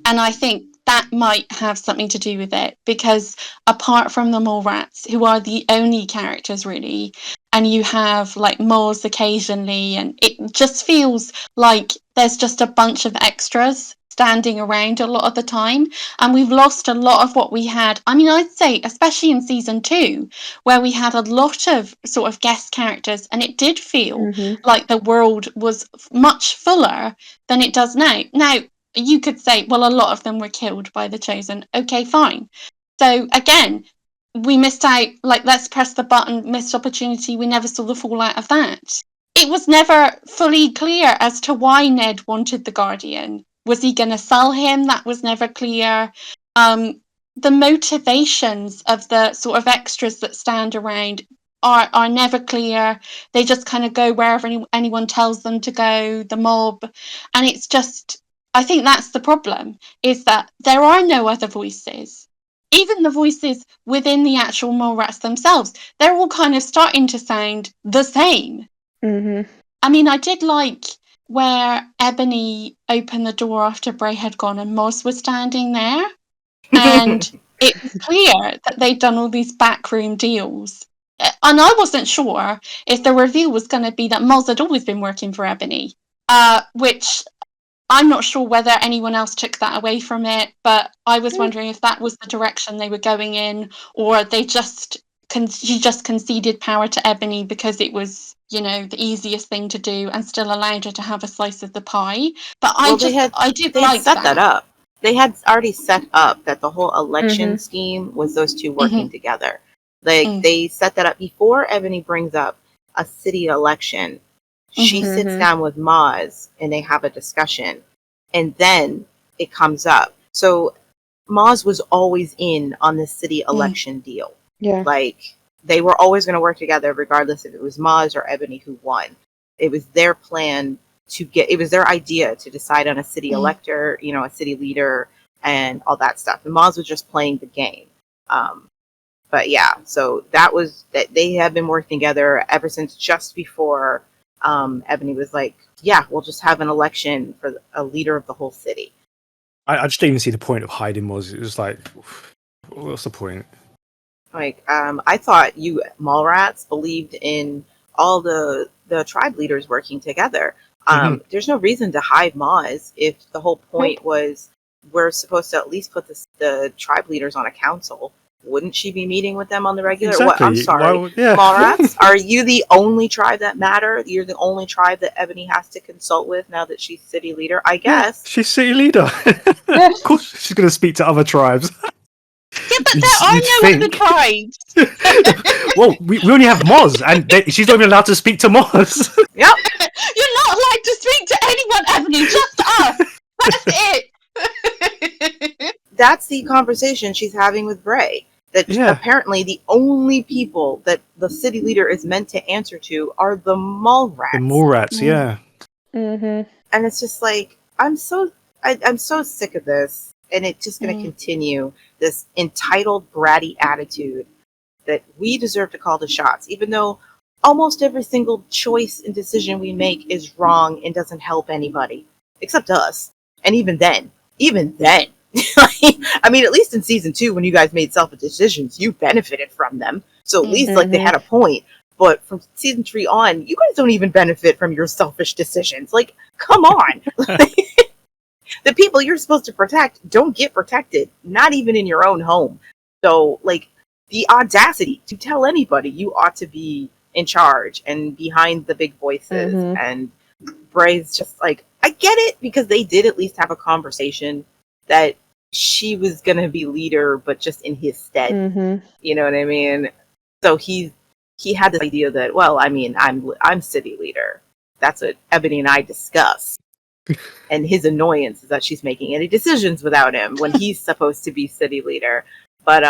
And I think that might have something to do with it, because apart from the Mallrats, who are the only characters really, and you have like Moz occasionally, and it just feels like there's just a bunch of extras standing around a lot of the time, and we've lost a lot of what we had. I mean, I'd say especially in season 2, where we had a lot of sort of guest characters, and it did feel like the world was much fuller than it does now. Now, you could say, well, a lot of them were killed by the Chosen. Okay, fine. So again, we missed out, like, let's press the button, missed opportunity. We never saw the fallout of that. It was never fully clear as to why Ned wanted the Guardian. Was he going to sell him? That was never clear. the motivations of the sort of extras that stand around are never clear. They just kind of go wherever anyone tells them to go, the mob. And it's just, I think that's the problem, is that there are no other voices. Even the voices within the actual mole rats themselves, they're all kind of starting to sound the same. Mm-hmm. I mean, I did like where Ebony opened the door after Bray had gone and Moz was standing there. And it was clear that they'd done all these backroom deals. And I wasn't sure if the reveal was going to be that Moz had always been working for Ebony, which I'm not sure whether anyone else took that away from it, but I was wondering if that was the direction they were going in, or they just she just conceded power to Ebony because it was, you know, the easiest thing to do and still allowed her to have a slice of the pie. But I did like set that up. They had already set up that the whole election scheme was those two working together. Like they set that up before Ebony brings up a city election. She sits down with Moz and they have a discussion, and then it comes up. So Moz was always in on the city election deal. Yeah. Like they were always going to work together regardless if it was Moz or Ebony who won. It was their plan it was their idea to decide on a city elector, you know, a city leader and all that stuff. And Moz was just playing the game. But yeah, so that they have been working together ever since just before Ebony was like, yeah, we'll just have an election for a leader of the whole city. I just didn't even see the point of hiding Moz. It was like, what's the point? Like, I thought you Mallrats believed in all the tribe leaders working together. There's no reason to hide Moz if the whole point was we're supposed to at least put the tribe leaders on a council. Wouldn't she be meeting with them on the regular? Exactly. What? I'm sorry, Mallrats, are you the only tribe that matter? You're the only tribe that Ebony has to consult with now that she's city leader, I guess. Yeah, she's city leader. Of course she's going to speak to other tribes. Yeah, but there are no other tribes. Well, we only have Moz, and she's not even allowed to speak to Moz. Yep. You're not allowed to speak to anyone, Ebony, just us. That's it. That's the conversation she's having with Bray. That apparently the only people that the city leader is meant to answer to are the Mallrats. The Mallrats, yeah. And it's just like, I'm so sick of this. And it's just going to continue this entitled, bratty attitude that we deserve to call the shots, even though almost every single choice and decision we make is wrong and doesn't help anybody, except us. And even then, I mean, at least in season 2, when you guys made selfish decisions, you benefited from them. So at least like they had a point. But from season 3 on, you guys don't even benefit from your selfish decisions. Like, come on. The people you're supposed to protect don't get protected, not even in your own home. So, like, the audacity to tell anybody you ought to be in charge and behind the big voices. And Bray's just like, I get it, because they did at least have a conversation that she was going to be leader, but just in his stead. You know what I mean? So he had this idea that, well, I mean, I'm city leader. That's what Ebony and I discussed. And his annoyance is that she's making any decisions without him when he's supposed to be city leader. But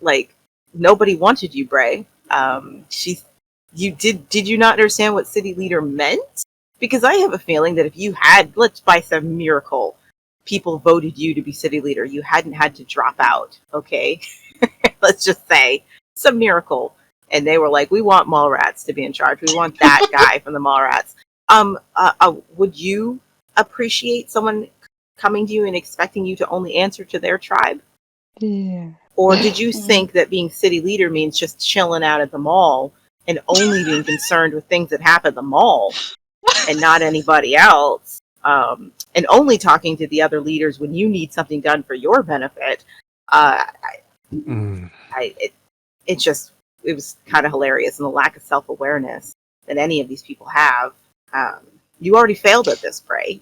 like, nobody wanted you, Bray. Did you not understand what city leader meant? Because I have a feeling that if you had, let's by some miracle, people voted you to be city leader, you hadn't had to drop out. Okay, let's just say some miracle, and they were like, we want Mallrats to be in charge. We want that guy from the Mallrats. Would you appreciate someone coming to you and expecting you to only answer to their tribe? Yeah. Or did you think that being city leader means just chilling out at the mall and only being concerned with things that happen at the mall and not anybody else? And only talking to the other leaders when you need something done for your benefit? It was kind of hilarious, and the lack of self-awareness that any of these people have. You already failed at this, Bray.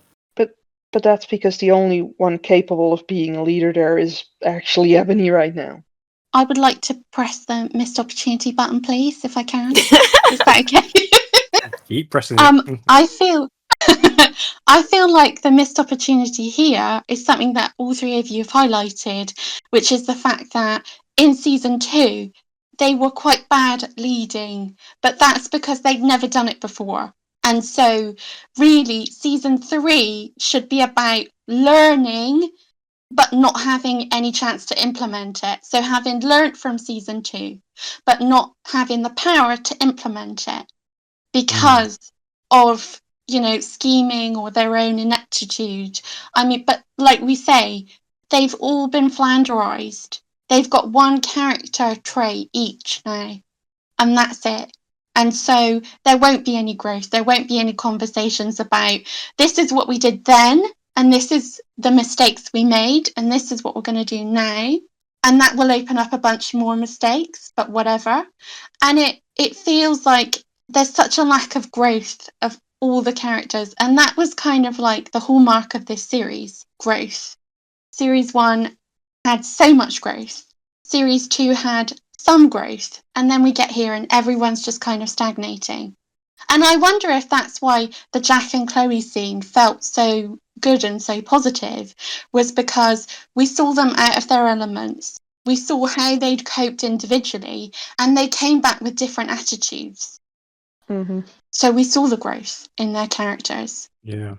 But that's because the only one capable of being a leader there is actually Ebony right now. I would like to press the missed opportunity button, please, if I can. Is that okay? Keep pressing it. I feel I feel like the missed opportunity here is something that all three of you have highlighted, which is the fact that in season 2, they were quite bad at leading, but that's because they've never done it before. And so, really, season 3 should be about learning, but not having any chance to implement it. So, having learnt from season 2, but not having the power to implement it because of, scheming or their own ineptitude. I mean, but like we say, they've all been flanderized. They've got one character trait each now, and that's it. And so there won't be any growth. There won't be any conversations about this is what we did then, and this is the mistakes we made, and this is what we're going to do now. And that will open up a bunch more mistakes, but whatever. And it feels like there's such a lack of growth of all the characters. And that was kind of like the hallmark of this series, growth. Series 1 had so much growth. Series 2 had some growth. And then we get here and everyone's just kind of stagnating. And I wonder if that's why the Jack and Cloe scene felt so good and so positive, was because we saw them out of their elements. We saw how they'd coped individually, and they came back with different attitudes. Mm-hmm. So we saw the growth in their characters. Yeah.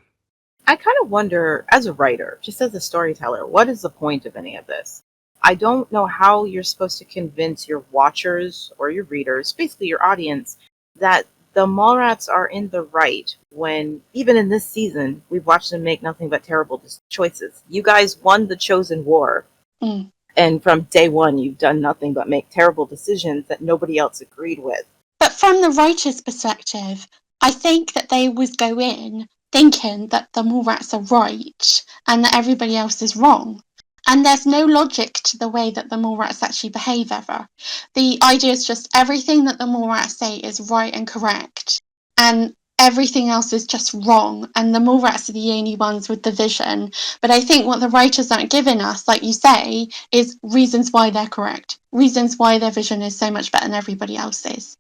I kind of wonder, as a writer, just as a storyteller, what is the point of any of this? I don't know how you're supposed to convince your watchers or your readers, basically your audience, that the Mallrats are in the right when, even in this season, we've watched them make nothing but terrible choices. You guys won the chosen war. Mm. And from day one, you've done nothing but make terrible decisions that nobody else agreed with. But from the writer's perspective, I think that they always go in thinking that the Mallrats are right and that everybody else is wrong. And there's no logic to the way that the Mallrats actually behave ever. The idea is just everything that the Mallrats say is right and correct, and everything else is just wrong. And the Mallrats are the only ones with the vision. But I think what the writers aren't giving us, like you say, is reasons why they're correct, reasons why their vision is so much better than everybody else's.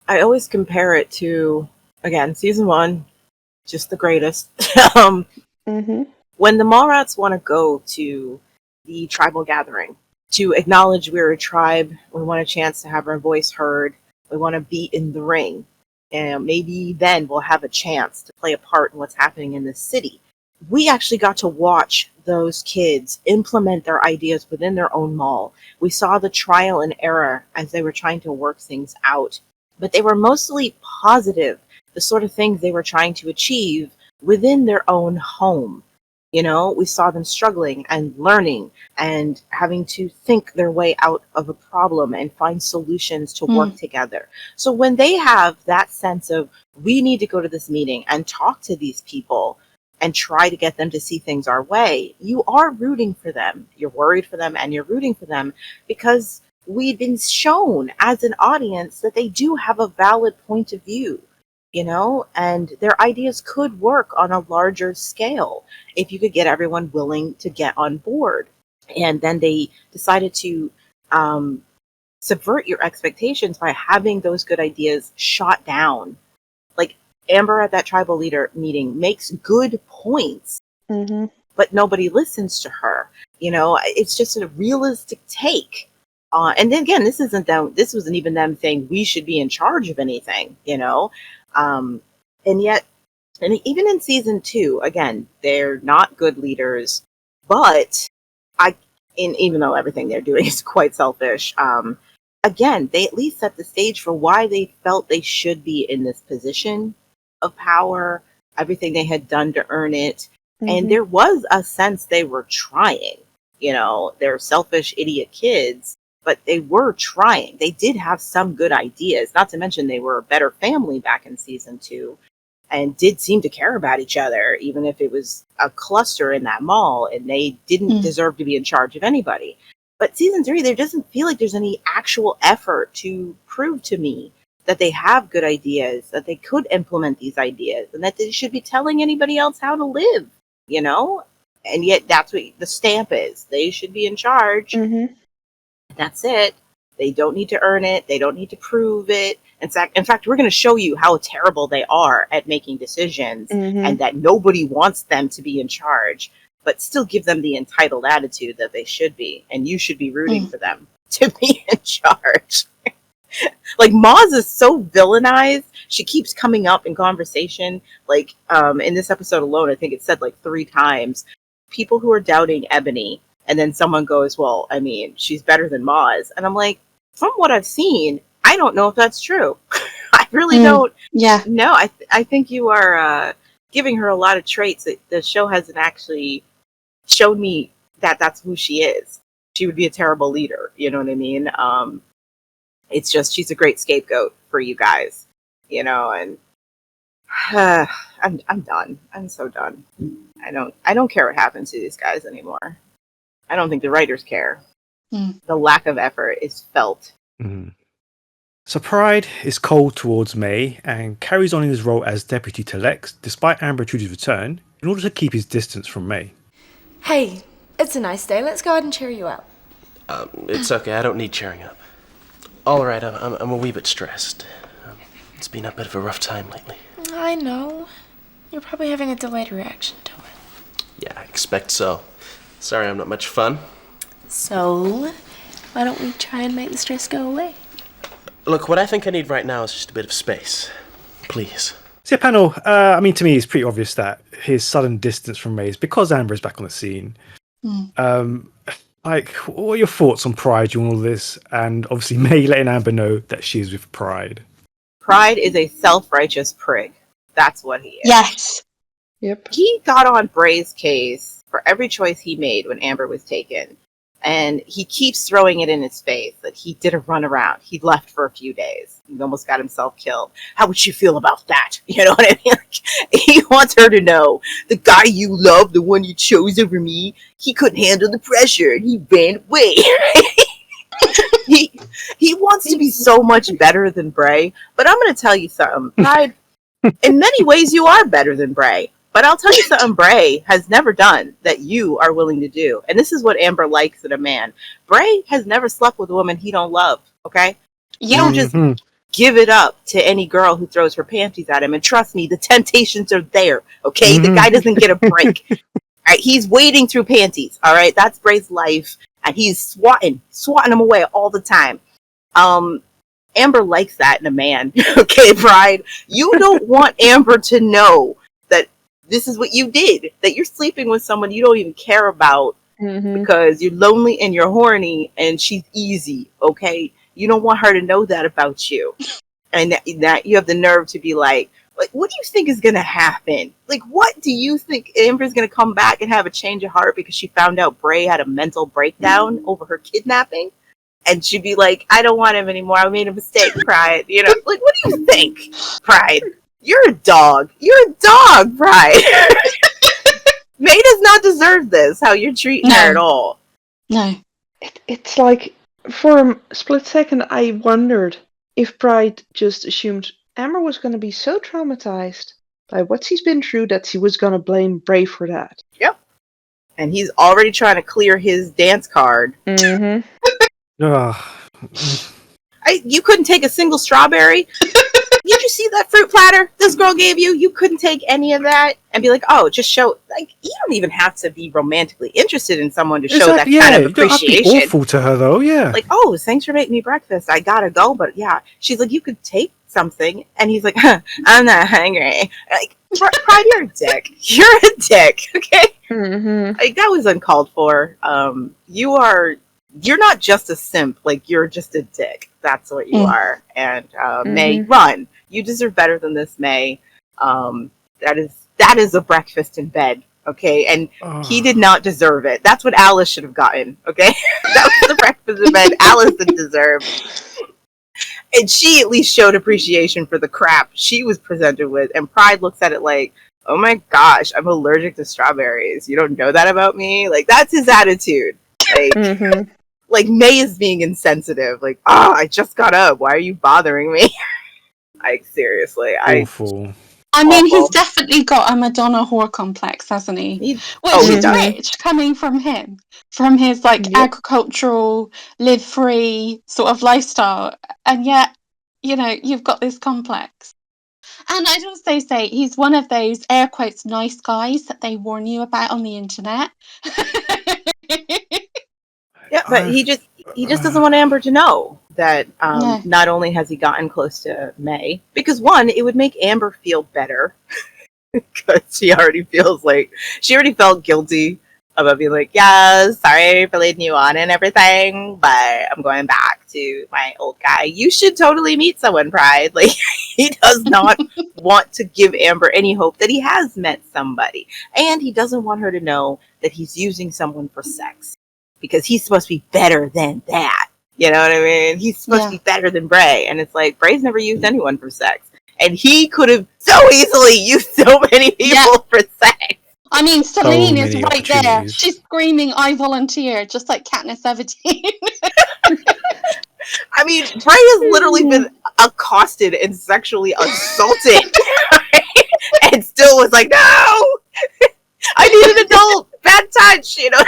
I always compare it to, again, season 1, just the greatest. Mm-hmm. When the Mallrats want to go to the tribal gathering to acknowledge we're a tribe, we want a chance to have our voice heard, we want to be in the ring, and maybe then we'll have a chance to play a part in what's happening in the city. We actually got to watch those kids implement their ideas within their own mall. We saw the trial and error as they were trying to work things out, but they were mostly positive, the sort of things they were trying to achieve within their own home. We saw them struggling and learning and having to think their way out of a problem and find solutions to work together. So when they have that sense of, we need to go to this meeting and talk to these people and try to get them to see things our way, you are rooting for them. You're worried for them and you're rooting for them because we've been shown as an audience that they do have a valid point of view. And their ideas could work on a larger scale if you could get everyone willing to get on board. And then they decided to subvert your expectations by having those good ideas shot down. Like Amber at that tribal leader meeting makes good points, but nobody listens to her. It's just a realistic take. And then again, this wasn't even them saying we should be in charge of anything, and yet, and even in season 2, again, they're not good leaders, but even though everything they're doing is quite selfish, again, they at least set the stage for why they felt they should be in this position of power, everything they had done to earn it. And there was a sense they were trying. They're selfish, idiot kids, but they were trying. They did have some good ideas, not to mention they were a better family back in season 2 and did seem to care about each other, even if it was a cluster in that mall and they didn't deserve to be in charge of anybody. But season 3, there doesn't feel like there's any actual effort to prove to me that they have good ideas, that they could implement these ideas, and that they should be telling anybody else how to live, And yet that's what the stamp is. They should be in charge. That's it. They don't need to earn it. They don't need to prove it. In fact, we're going to show you how terrible they are at making decisions and that nobody wants them to be in charge, but still give them the entitled attitude that they should be. And you should be rooting for them to be in charge. Like, Maz is so villainized. She keeps coming up in conversation. Like, in this episode alone, I think it said like 3 times, people who are doubting Ebony. And then someone goes, well, I mean, she's better than Maz. And I'm like, from what I've seen, I don't know if that's true. I really don't. Yeah. No, I think you are giving her a lot of traits that the show hasn't actually shown me that that's who she is. She would be a terrible leader. You know what I mean? It's just, she's a great scapegoat for you guys, you know, and I'm done. I'm so done. I don't care what happens to these guys anymore. I don't think the writers care. The lack of effort is felt. So Pride is cold towards May and carries on in his role as deputy to Lex despite Amber and Trudy's return in order to keep his distance from May. Hey, it's a nice day. Let's go ahead and cheer you up. It's okay. I don't need cheering up. All right, I'm a wee bit stressed. It's been a bit of a rough time lately. I know. You're probably having a delayed reaction to it. Yeah, I expect so. Sorry I'm not much fun. So, why don't we try and make the stress go away? Look, what I think I need right now is just a bit of space. Please. So, panel, I mean, to me, it's pretty obvious that his sudden distance from May is because Amber is back on the scene. Like, what are your thoughts on Pride during all this? And obviously, May letting Amber know that she's with Pride. Pride is a self-righteous prig. That's what he is. Yes. Yep. He got on Bray's case for every choice he made when Amber was taken. And he keeps throwing it in his face that he did a runaround. He left for a few days. He almost got himself killed. How would you feel about that? You know what I mean? Like, he wants her to know the guy you love, the one you chose over me, he couldn't handle the pressure and he ran away. He wants to be so much better than Bray. But I'm going to tell you something. Pride, in many ways, you are better than Bray. But I'll tell you something Bray has never done that you are willing to do. And this is what Amber likes in a man. Bray has never slept with a woman he don't love, okay? You don't just give it up to any girl who throws her panties at him. And trust me, the temptations are there, okay? The guy doesn't get a break. All right, he's wading through panties, all right? That's Bray's life. And he's swatting them away all the time. Amber likes that in a man, okay, Pride? You don't want Amber to know that this is what you did, that you're sleeping with someone you don't even care about because you're lonely and you're horny and she's easy, okay? You don't want her to know that about you. And that you have the nerve to be like, what do you think is going to happen? Like, what do you think? Amber's going to come back and have a change of heart because she found out Bray had a mental breakdown over her kidnapping? And she'd be like, I don't want him anymore. I made a mistake, Pride. You know, like, what do you think, Pride? You're a dog. You're a dog, Pride. May does not deserve this, how you're treating her at all. No. It's like, for a split second, I wondered if Pride just assumed Amber was going to be so traumatized by what she's been through that she was going to blame Bray for that. Yep. And he's already trying to clear his dance card. You couldn't take a single strawberry? Did you see that fruit platter this girl gave you? You couldn't take any of that and be like, oh, just show. Like, you don't even have to be romantically interested in someone to show that kind of appreciation. That'd be awful to her, though. Yeah. Like, oh, thanks for making me breakfast. I gotta go, but yeah. She's like, you could take something, and he's like, I'm not hungry. Like, Pride, you're a dick. You're a dick. Okay. Like, that was uncalled for. You're not just a simp. Like, you're just a dick. That's what you are. And May, run. You deserve better than this, May. That is a breakfast in bed, okay? And he did not deserve it. That's what Alice should have gotten, okay? That was the breakfast in bed Alice didn't deserve. And she at least showed appreciation for the crap she was presented with. And Pride looks at it like, oh my gosh, I'm allergic to strawberries. You don't know that about me? Like, that's his attitude. Like, like May is being insensitive. Like, I just got up. Why are you bothering me? Like, seriously. Awful. I mean, he's awful. definitely got a Madonna whore complex, hasn't he? He Which oh, he is does. rich coming from him, from his like Yep. agricultural, live free sort of lifestyle, and yet, you know, you've got this complex. And I'd also say he's one of those air quotes nice guys that they warn you about on the internet. Yeah, but he just doesn't want Amber to know that No. not only has he gotten close to May, because one, it would make Amber feel better because she already felt guilty about being like, yeah, sorry for leading you on and everything, but I'm going back to my old guy. You should totally meet someone, Pride. Like, he does not want to give Amber any hope that he has met somebody. And he doesn't want her to know that he's using someone for sex. Because he's supposed to be better than that. You know what I mean? He's supposed to be better than Bray. And it's like, Bray's never used anyone for sex. And he could have so easily used so many people for sex. I mean, Celine is many right there. opportunities. She's screaming, I volunteer, just like Katniss Everdeen. I mean, Bray has literally been accosted and sexually assaulted. And still was like, no! I need an adult! Bad touch! You know?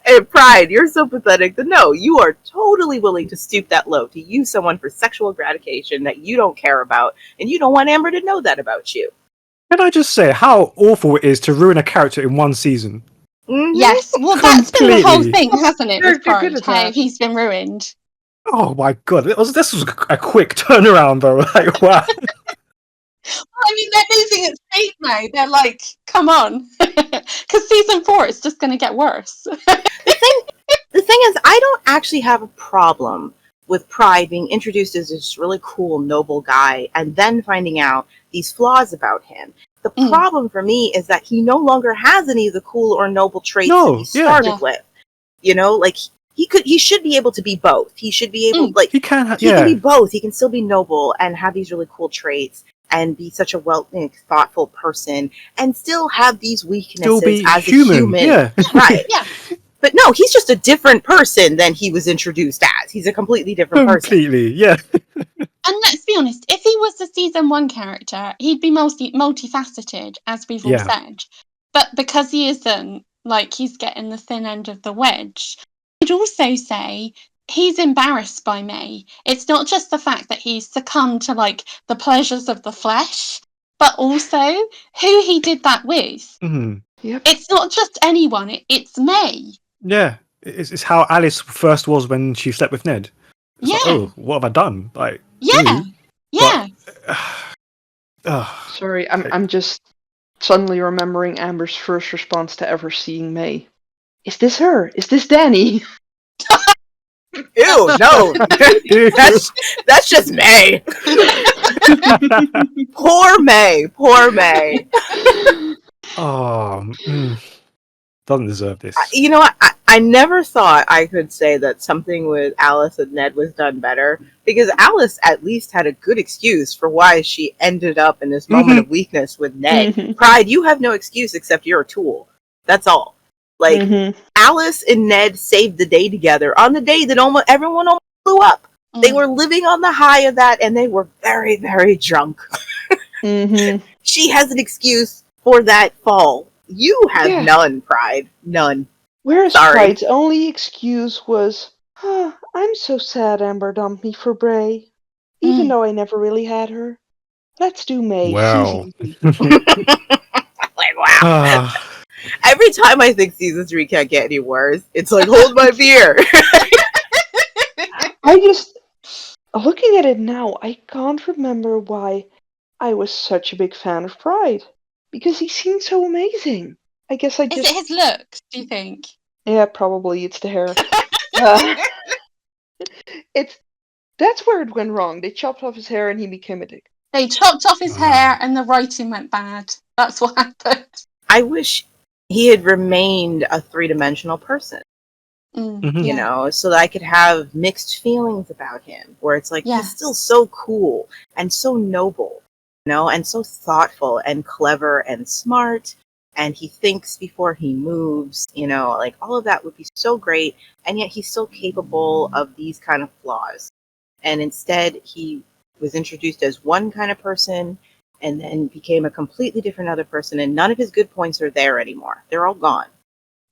And Pride, you're so pathetic that no, you are totally willing to stoop that low to use someone for sexual gratification that you don't care about, and you don't want Amber to know that about you. Can I just say how awful it is to ruin a character in one season? Mm-hmm. Yes, well, that's been the whole thing, hasn't it? They're With good Pride, at how that. he's been ruined. Oh my god, this was a quick turnaround though. Like, wow. I mean, they're losing its speed now. They're like, come on. Because season 4 is just going to get worse. The thing is, I don't actually have a problem with Pride being introduced as this really cool, noble guy, and then finding out these flaws about him. The problem for me is that he no longer has any of the cool or noble traits that he started with. You know, like he should be able to be both. He should be able, like, he can be both. He can still be noble and have these really cool traits and be such a thoughtful person and still have these weaknesses Still be as human. a human. Yeah. Right. Yeah. But no, he's just a different person than he was introduced as. He's a completely different person. Completely, yeah. And let's be honest, if he was a season 1 character, he'd be multifaceted, as we've all said. But because he isn't, like, he's getting the thin end of the wedge, I'd also say he's embarrassed by May. It's not just the fact that he's succumbed to, like, the pleasures of the flesh, but also who he did that with. Mm-hmm. Yep. It's not just anyone, it's May. Yeah. It's how Alice first was when she slept with Ned. It's like, oh, what have I done? Like, yeah. Yeah. Sorry, I'm just suddenly remembering Amber's first response to ever seeing May. Is this her? Is this Danny? Ew, no. That's just May. Poor May. Poor May. Doesn't deserve this. You know what? I never thought I could say that something with Alice and Ned was done better, because Alice at least had a good excuse for why she ended up in this moment of weakness with Ned. Pride, you have no excuse except you're a tool. That's all. Like, Alice and Ned saved the day together on the day that everyone almost blew up. They were living on the high of that, and they were very, very drunk. She has an excuse for that fall. You have none, Pride. None. Whereas Sorry. Pride's only excuse was, I'm so sad Amber dumped me for Bray. Even though I never really had her. Let's do May. Wow. She's easy. Like, wow. Every time I think season 3 can't get any worse, it's like, hold my beer. I just, looking at it now, I can't remember why I was such a big fan of Pride. Because he seemed so amazing. I guess I just... Is it his looks, do you think? Yeah, probably. It's the hair. That's where it went wrong. They chopped off his hair and he became a dick. They chopped off his hair and the writing went bad. That's what happened. I wish he had remained a 3-dimensional person. You know, so that I could have mixed feelings about him, where it's like, he's still so cool and so noble, you know, and so thoughtful and clever and smart, and he thinks before he moves, you know, like, all of that would be so great, and yet he's still capable of these kind of flaws. And instead, he was introduced as one kind of person and then became a completely different other person, and none of his good points are there anymore. They're all gone.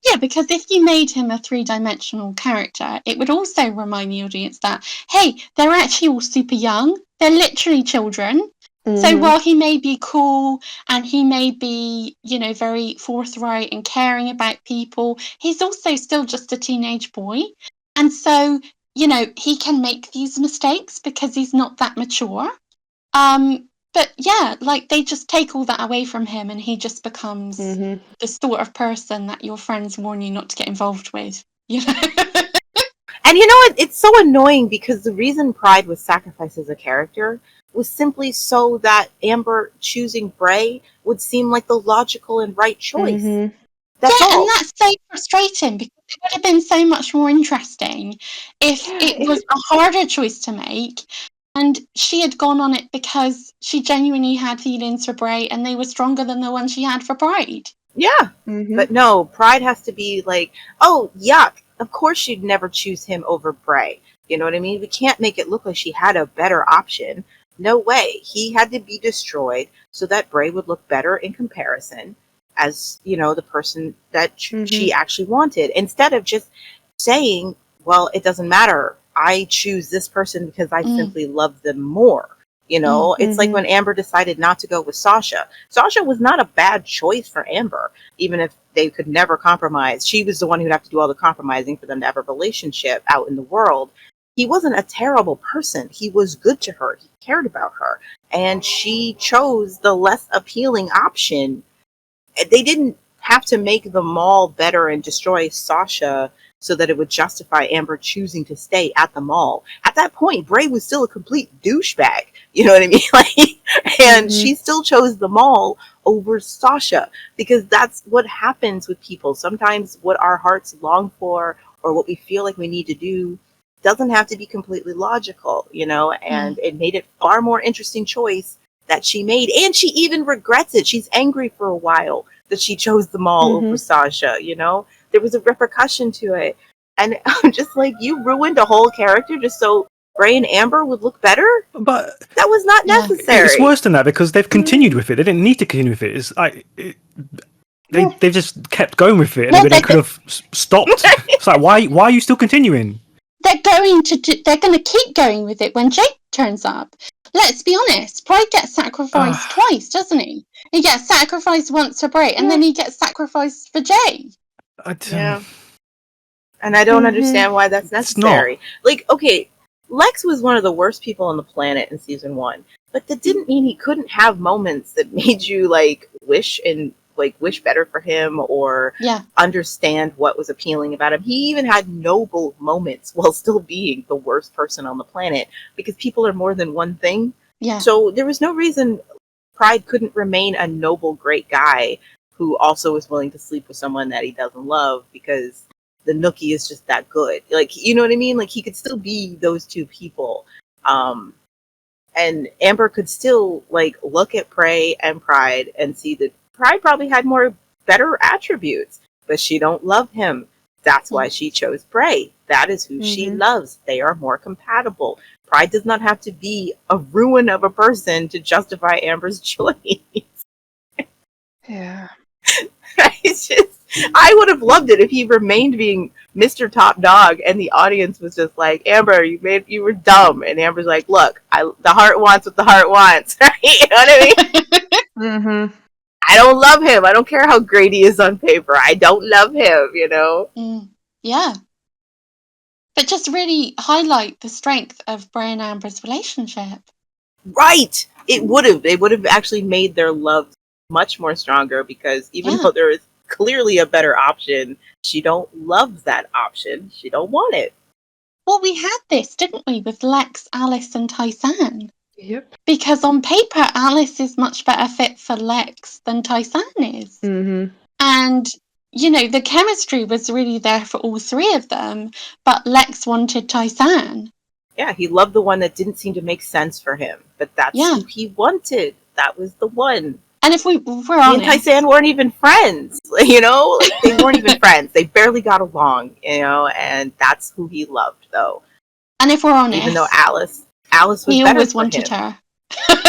Yeah, because if you made him a three-dimensional character, it would also remind the audience that, hey, they're actually all super young. They're literally children. So while he may be cool and he may be, very forthright and caring about people, he's also still just a teenage boy. And so, he can make these mistakes because he's not that mature. But yeah, they just take all that away from him and he just becomes the sort of person that your friends warn you not to get involved with. And you know what? It's so annoying because the reason Pride was sacrificed as a character was simply so that Amber choosing Bray would seem like the logical and right choice. That's all. And that's so frustrating because it would have been so much more interesting if it was a harder choice to make and she had gone on it because she genuinely had feelings for Bray and they were stronger than the ones she had for Pride. Yeah, but no, Pride has to be like, oh, yuck. Of course she'd never choose him over Bray. You know what I mean? We can't make it look like she had a better option. No way. He had to be destroyed so that Bray would look better in comparison as, the person that she actually wanted. Instead of just saying, well, it doesn't matter. I choose this person because I simply love them more. It's like when Amber decided not to go with Sasha. Sasha was not a bad choice for Amber, even if they could never compromise. She was the one who'd have to do all the compromising for them to have a relationship out in the world. He wasn't a terrible person. He was good to her. He cared about her. And she chose the less appealing option. They didn't have to make the mall better and destroy Sasha so that it would justify Amber choosing to stay at the mall. At that point, Bray was still a complete douchebag. You know what I mean? And she still chose the mall over Sasha because that's what happens with people. Sometimes what our hearts long for or what we feel like we need to do doesn't have to be completely logical, and it made it far more interesting choice that she made. And she even regrets it. She's angry for a while that she chose the mall over Sasha, There was a repercussion to it. And I'm just like, you ruined a whole character just so Bray and Amber would look better? But that was not necessary. It's worse than that because they've continued with it. They didn't need to continue with it. It's like they've just kept going with it, and maybe they could have stopped. It's like why are you still continuing? They're going to keep going with it when Jake turns up. Let's be honest. Pride gets sacrificed twice, doesn't he? He gets sacrificed once for Bray, and then he gets sacrificed for Jay. Yeah. And I don't understand why that's necessary. Like, okay, Lex was one of the worst people on the planet in season 1, but that didn't mean he couldn't have moments that made you wish better for him or understand what was appealing about him. He even had noble moments while still being the worst person on the planet because people are more than one thing. Yeah. So there was no reason Pride couldn't remain a noble, great guy who also is willing to sleep with someone that he doesn't love because the nookie is just that good. You know what I mean? He could still be those two people. And Amber could still look at Prey and Pride and see that Pride probably had better attributes, but she don't love him. That's why she chose Prey. That is who she loves. They are more compatible. Pride does not have to be a ruin of a person to justify Amber's choice. Yeah. It's just, I would have loved it if he remained being Mr. Top Dog and the audience was just like, Amber, you were dumb. And Amber's like, look, the heart wants what the heart wants. You know what I mean? I don't love him. I don't care how great he is on paper. I don't love him, Yeah. But just really highlight the strength of Bray and Amber's relationship. Right. It would have actually made their love much more stronger because even though there is clearly a better option, she don't love that option. She don't want it. Well, we had this, didn't we, with Lex, Alice, and Tai-San? Yep. Because on paper, Alice is much better fit for Lex than Tai-San is. And, the chemistry was really there for all three of them, but Lex wanted Tai-San. Yeah, he loved the one that didn't seem to make sense for him, but that's who he wanted. That was the one. And if we're honest, he and Tai-San weren't even friends, they weren't even friends. They barely got along, and that's who he loved, though. And if we're honest, even though Alice Alice was He better always for wanted him. her.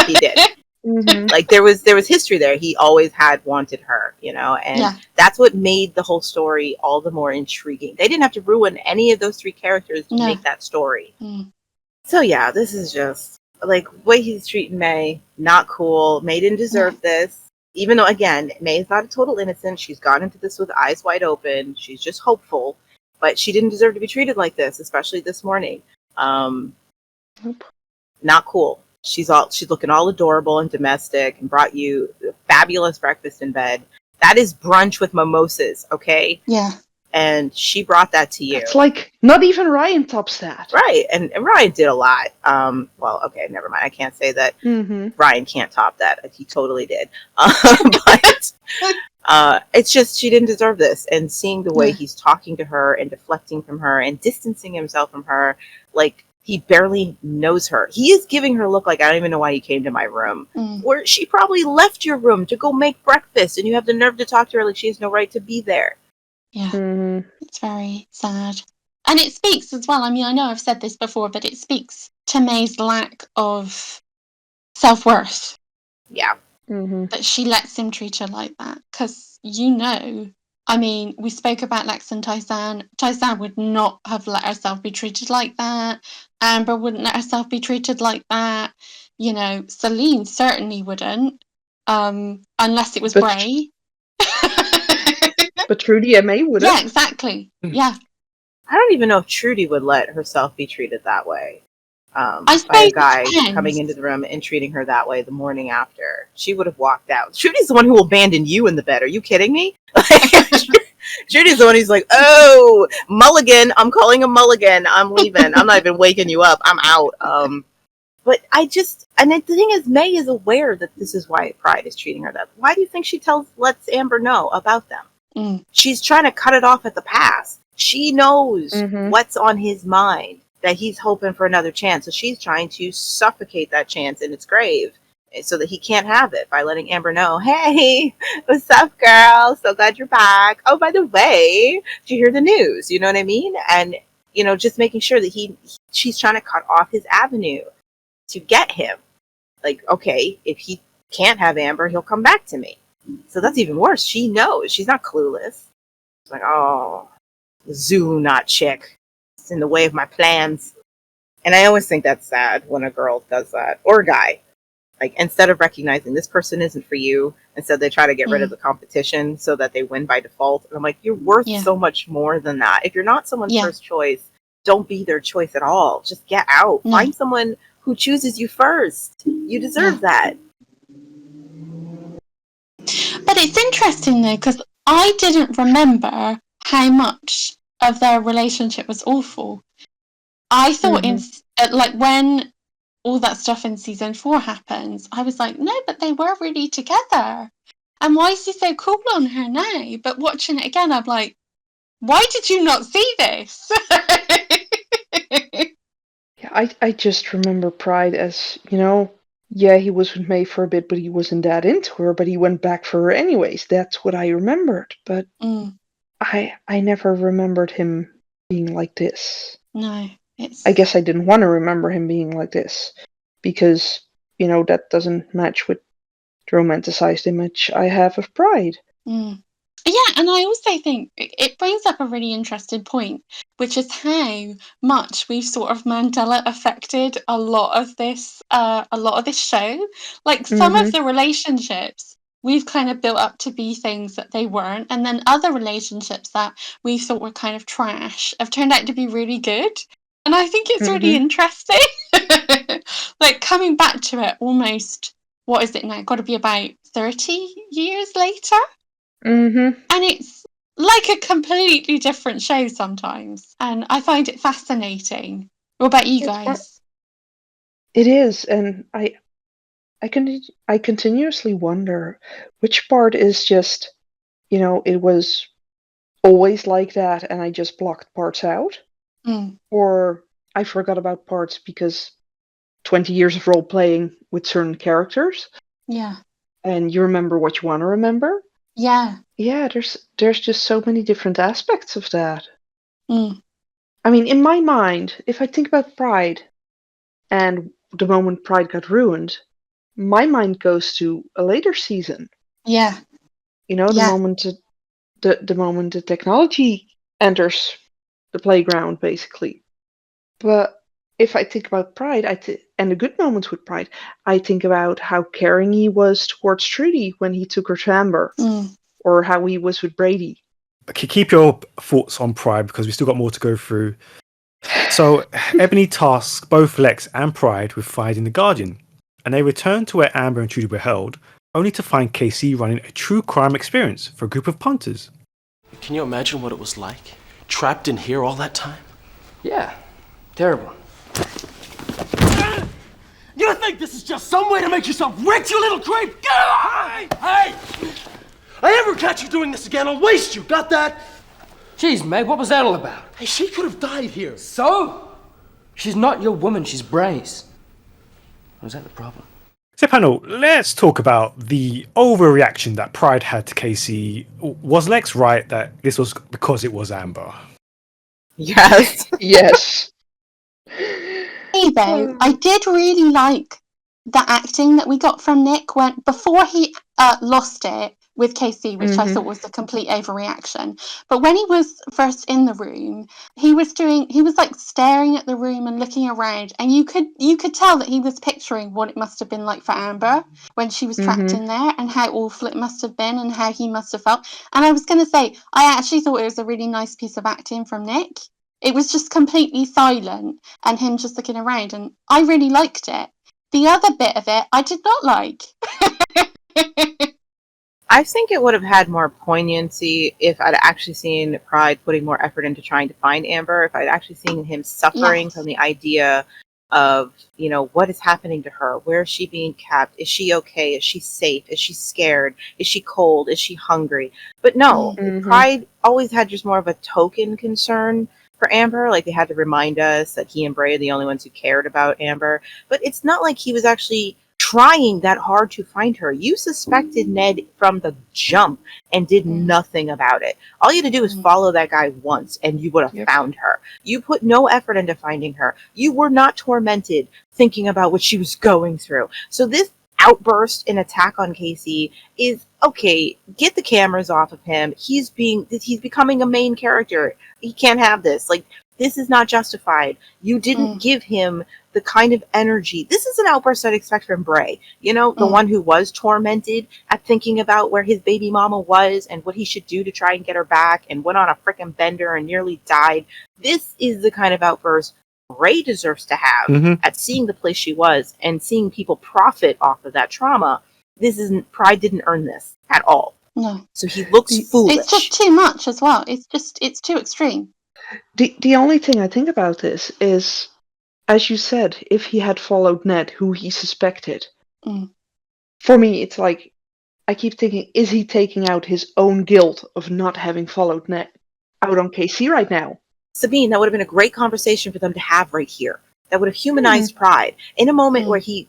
He did. Mm-hmm. Like there was history there. He always had wanted her, you know, and Yeah. that's what made the whole story all the more intriguing. They didn't have to ruin any of those three characters to No. make that story. Mm. So yeah, this is just like way he's treating May, not cool. May didn't deserve this. Even though again, May is not a total innocent. She's gone into this with eyes wide open. She's just hopeful. But she didn't deserve to be treated like this, especially this morning. Nope. Not cool. She's looking all adorable and domestic and brought you a fabulous breakfast in bed. That is brunch with mimosas, okay? Yeah. And she brought that to you. It's like not even Ryan tops that. Right, and Ryan did a lot. Well, okay, never mind. I can't say that Mm-hmm. Ryan can't top that. He totally did. But it's just she didn't deserve this. And seeing the way Yeah. he's talking to her and deflecting from her and distancing himself from her, like he barely knows her. He is giving her a look like, I don't even know why you came to my room. Mm. Where she probably left your room to go make breakfast, and you have the nerve to talk to her like she has no right to be there. Yeah. Mm-hmm. It's very sad. And it speaks as well. I mean, I know I've said this before, but it speaks to May's lack of self-worth Yeah. Mm-hmm. that she lets him treat her like that. Because, I mean, we spoke about Lex and Tai-San. Tai-San would not have let herself be treated like that. Amber wouldn't let herself be treated like that. You know, Celine certainly wouldn't, unless it was But- Bray. But Trudy and May wouldn't. Yeah, exactly. Yeah. I don't even know if Trudy would let herself be treated that way. I By suppose a it guy depends. coming into the room and treating her that way the morning after. She would have walked out. Trudy's the one who will abandon you in the bed. Are you kidding me? Trudy's the one who's like, oh, mulligan. I'm calling a mulligan. I'm leaving. I'm not even waking you up. I'm out. But and the thing is, May is aware that this is why Pride is treating her that. Why do you think she lets Amber know about them? Mm. She's trying to cut it off at the pass. She knows Mhm. what's on his mind, that he's hoping for another chance. So she's trying to suffocate that chance in its grave so that he can't have it by letting Amber know, hey, what's up, girl? So glad you're back. Oh, by the way, did you hear the news? You know what I mean? And, just making sure that she's trying to cut off his avenue to get him. Like, okay, if he can't have Amber, he'll come back to me. So that's even worse. She knows. She's not clueless. It's like, oh, zoo not chick. It's in the way of my plans. And I always think that's sad when a girl does that. Or a guy. Like, instead of recognizing this person isn't for you, instead they try to get rid of the competition so that they win by default. And I'm like, you're worth so much more than that. If you're not someone's first choice, don't be their choice at all. Just get out. Find someone who chooses you first. You deserve that. But it's interesting though, because I didn't remember how much of their relationship was awful. I thought when all that stuff in season 4 happens, I was like, no, but they were really together. And why is he so cool on her now? But watching it again, I'm like, why did you not see this? Yeah, I just remember Pride as, yeah, he was with May for a bit, but he wasn't that into her, but he went back for her anyways. That's what I remembered. But I never remembered him being like this. No, I guess I didn't want to remember him being like this because, that doesn't match with the romanticized image I have of Pride. Yeah, and I also think it brings up a really interesting point, which is how much we've sort of Mandela affected a lot of this show. Like some of the relationships we've kind of built up to be things that they weren't, and then other relationships that we thought were kind of trash have turned out to be really good. And I think it's really interesting. Like coming back to it almost, what is it now? Got to be about 30 years later? And it's like a completely different show sometimes. And I find it fascinating. What about you guys? It is, and I continuously wonder which part is just, it was always like that and I just blocked parts out. Or I forgot about parts because 20 years of role playing with certain characters. Yeah. And you remember what you want to remember. Yeah. Yeah, there's just so many different aspects of that. I mean, in my mind, if I think about Pride, and the moment Pride got ruined, my mind goes to a later season. Yeah. You know, the moment the moment the technology enters the playground, basically. But if I think about Pride, and the good moments with Pride, I think about how caring he was towards Trudy when he took her to Amber, or how he was with Brady. Okay, keep your thoughts on Pride because we still got more to go through. So Ebony tasks both Lex and Pride with finding the Guardian, and they return to where Amber and Trudy were held, only to find Casey running a true crime experience for a group of punters. Can you imagine what it was like? Trapped in here all that time? Yeah, terrible. You think this is just some way to make yourself rich, you little creep? Get out! Hey! I ever catch you doing this again, I'll waste you, got that? Jeez, Meg, what was that all about? Hey, she could have died here. So? She's not your woman, she's Bray's. Was that the problem? So, panel, let's talk about the overreaction that Pride had to Casey. Was Lex right that this was because it was Amber? Yes. Yes. Hey, though, I did really like the acting that we got from Nick before he lost it with Casey, which I thought was a complete overreaction. But when he was first in the room, he was like staring at the room and looking around, and you could tell that he was picturing what it must have been like for Amber when she was trapped in there, and how awful it must have been, and how he must have felt. And I was going to say, I actually thought it was a really nice piece of acting from Nick. It was just completely silent and him just looking around, and I really liked it. The other bit of it, I did not like. I think it would have had more poignancy if I'd actually seen Pride putting more effort into trying to find Amber, if I'd actually seen him suffering from the idea of, what is happening to her? Where is she being kept? Is she okay? Is she safe? Is she scared? Is she cold? Is she hungry? But no, Pride always had just more of a token concern for Amber. Like, they had to remind us that he and Bray are the only ones who cared about Amber. But it's not like he was actually trying that hard to find her. You suspected Ned from the jump and did nothing about it. All you had to do was follow that guy once and you would have found her. You put no effort into finding her. You were not tormented thinking about what she was going through. So this outburst and attack on Casey is, okay, get the cameras off of him. He's becoming a main character. He can't have this. Like, this is not justified. You didn't give him the kind of energy. This is an outburst I'd expect from Bray. The one who was tormented at thinking about where his baby mama was and what he should do to try and get her back, and went on a frickin' bender and nearly died. This is the kind of outburst Bray deserves to have at seeing the place she was and seeing people profit off of that trauma. Pride didn't earn this at all. No. So he looks foolish. It's just too much as well. It's too extreme. The only thing I think about this is, as you said, if he had followed Ned, who he suspected, for me, it's like, I keep thinking, is he taking out his own guilt of not having followed Ned out on Casey right now? Sabine, that would have been a great conversation for them to have right here. That would have humanized Pride. In a moment where he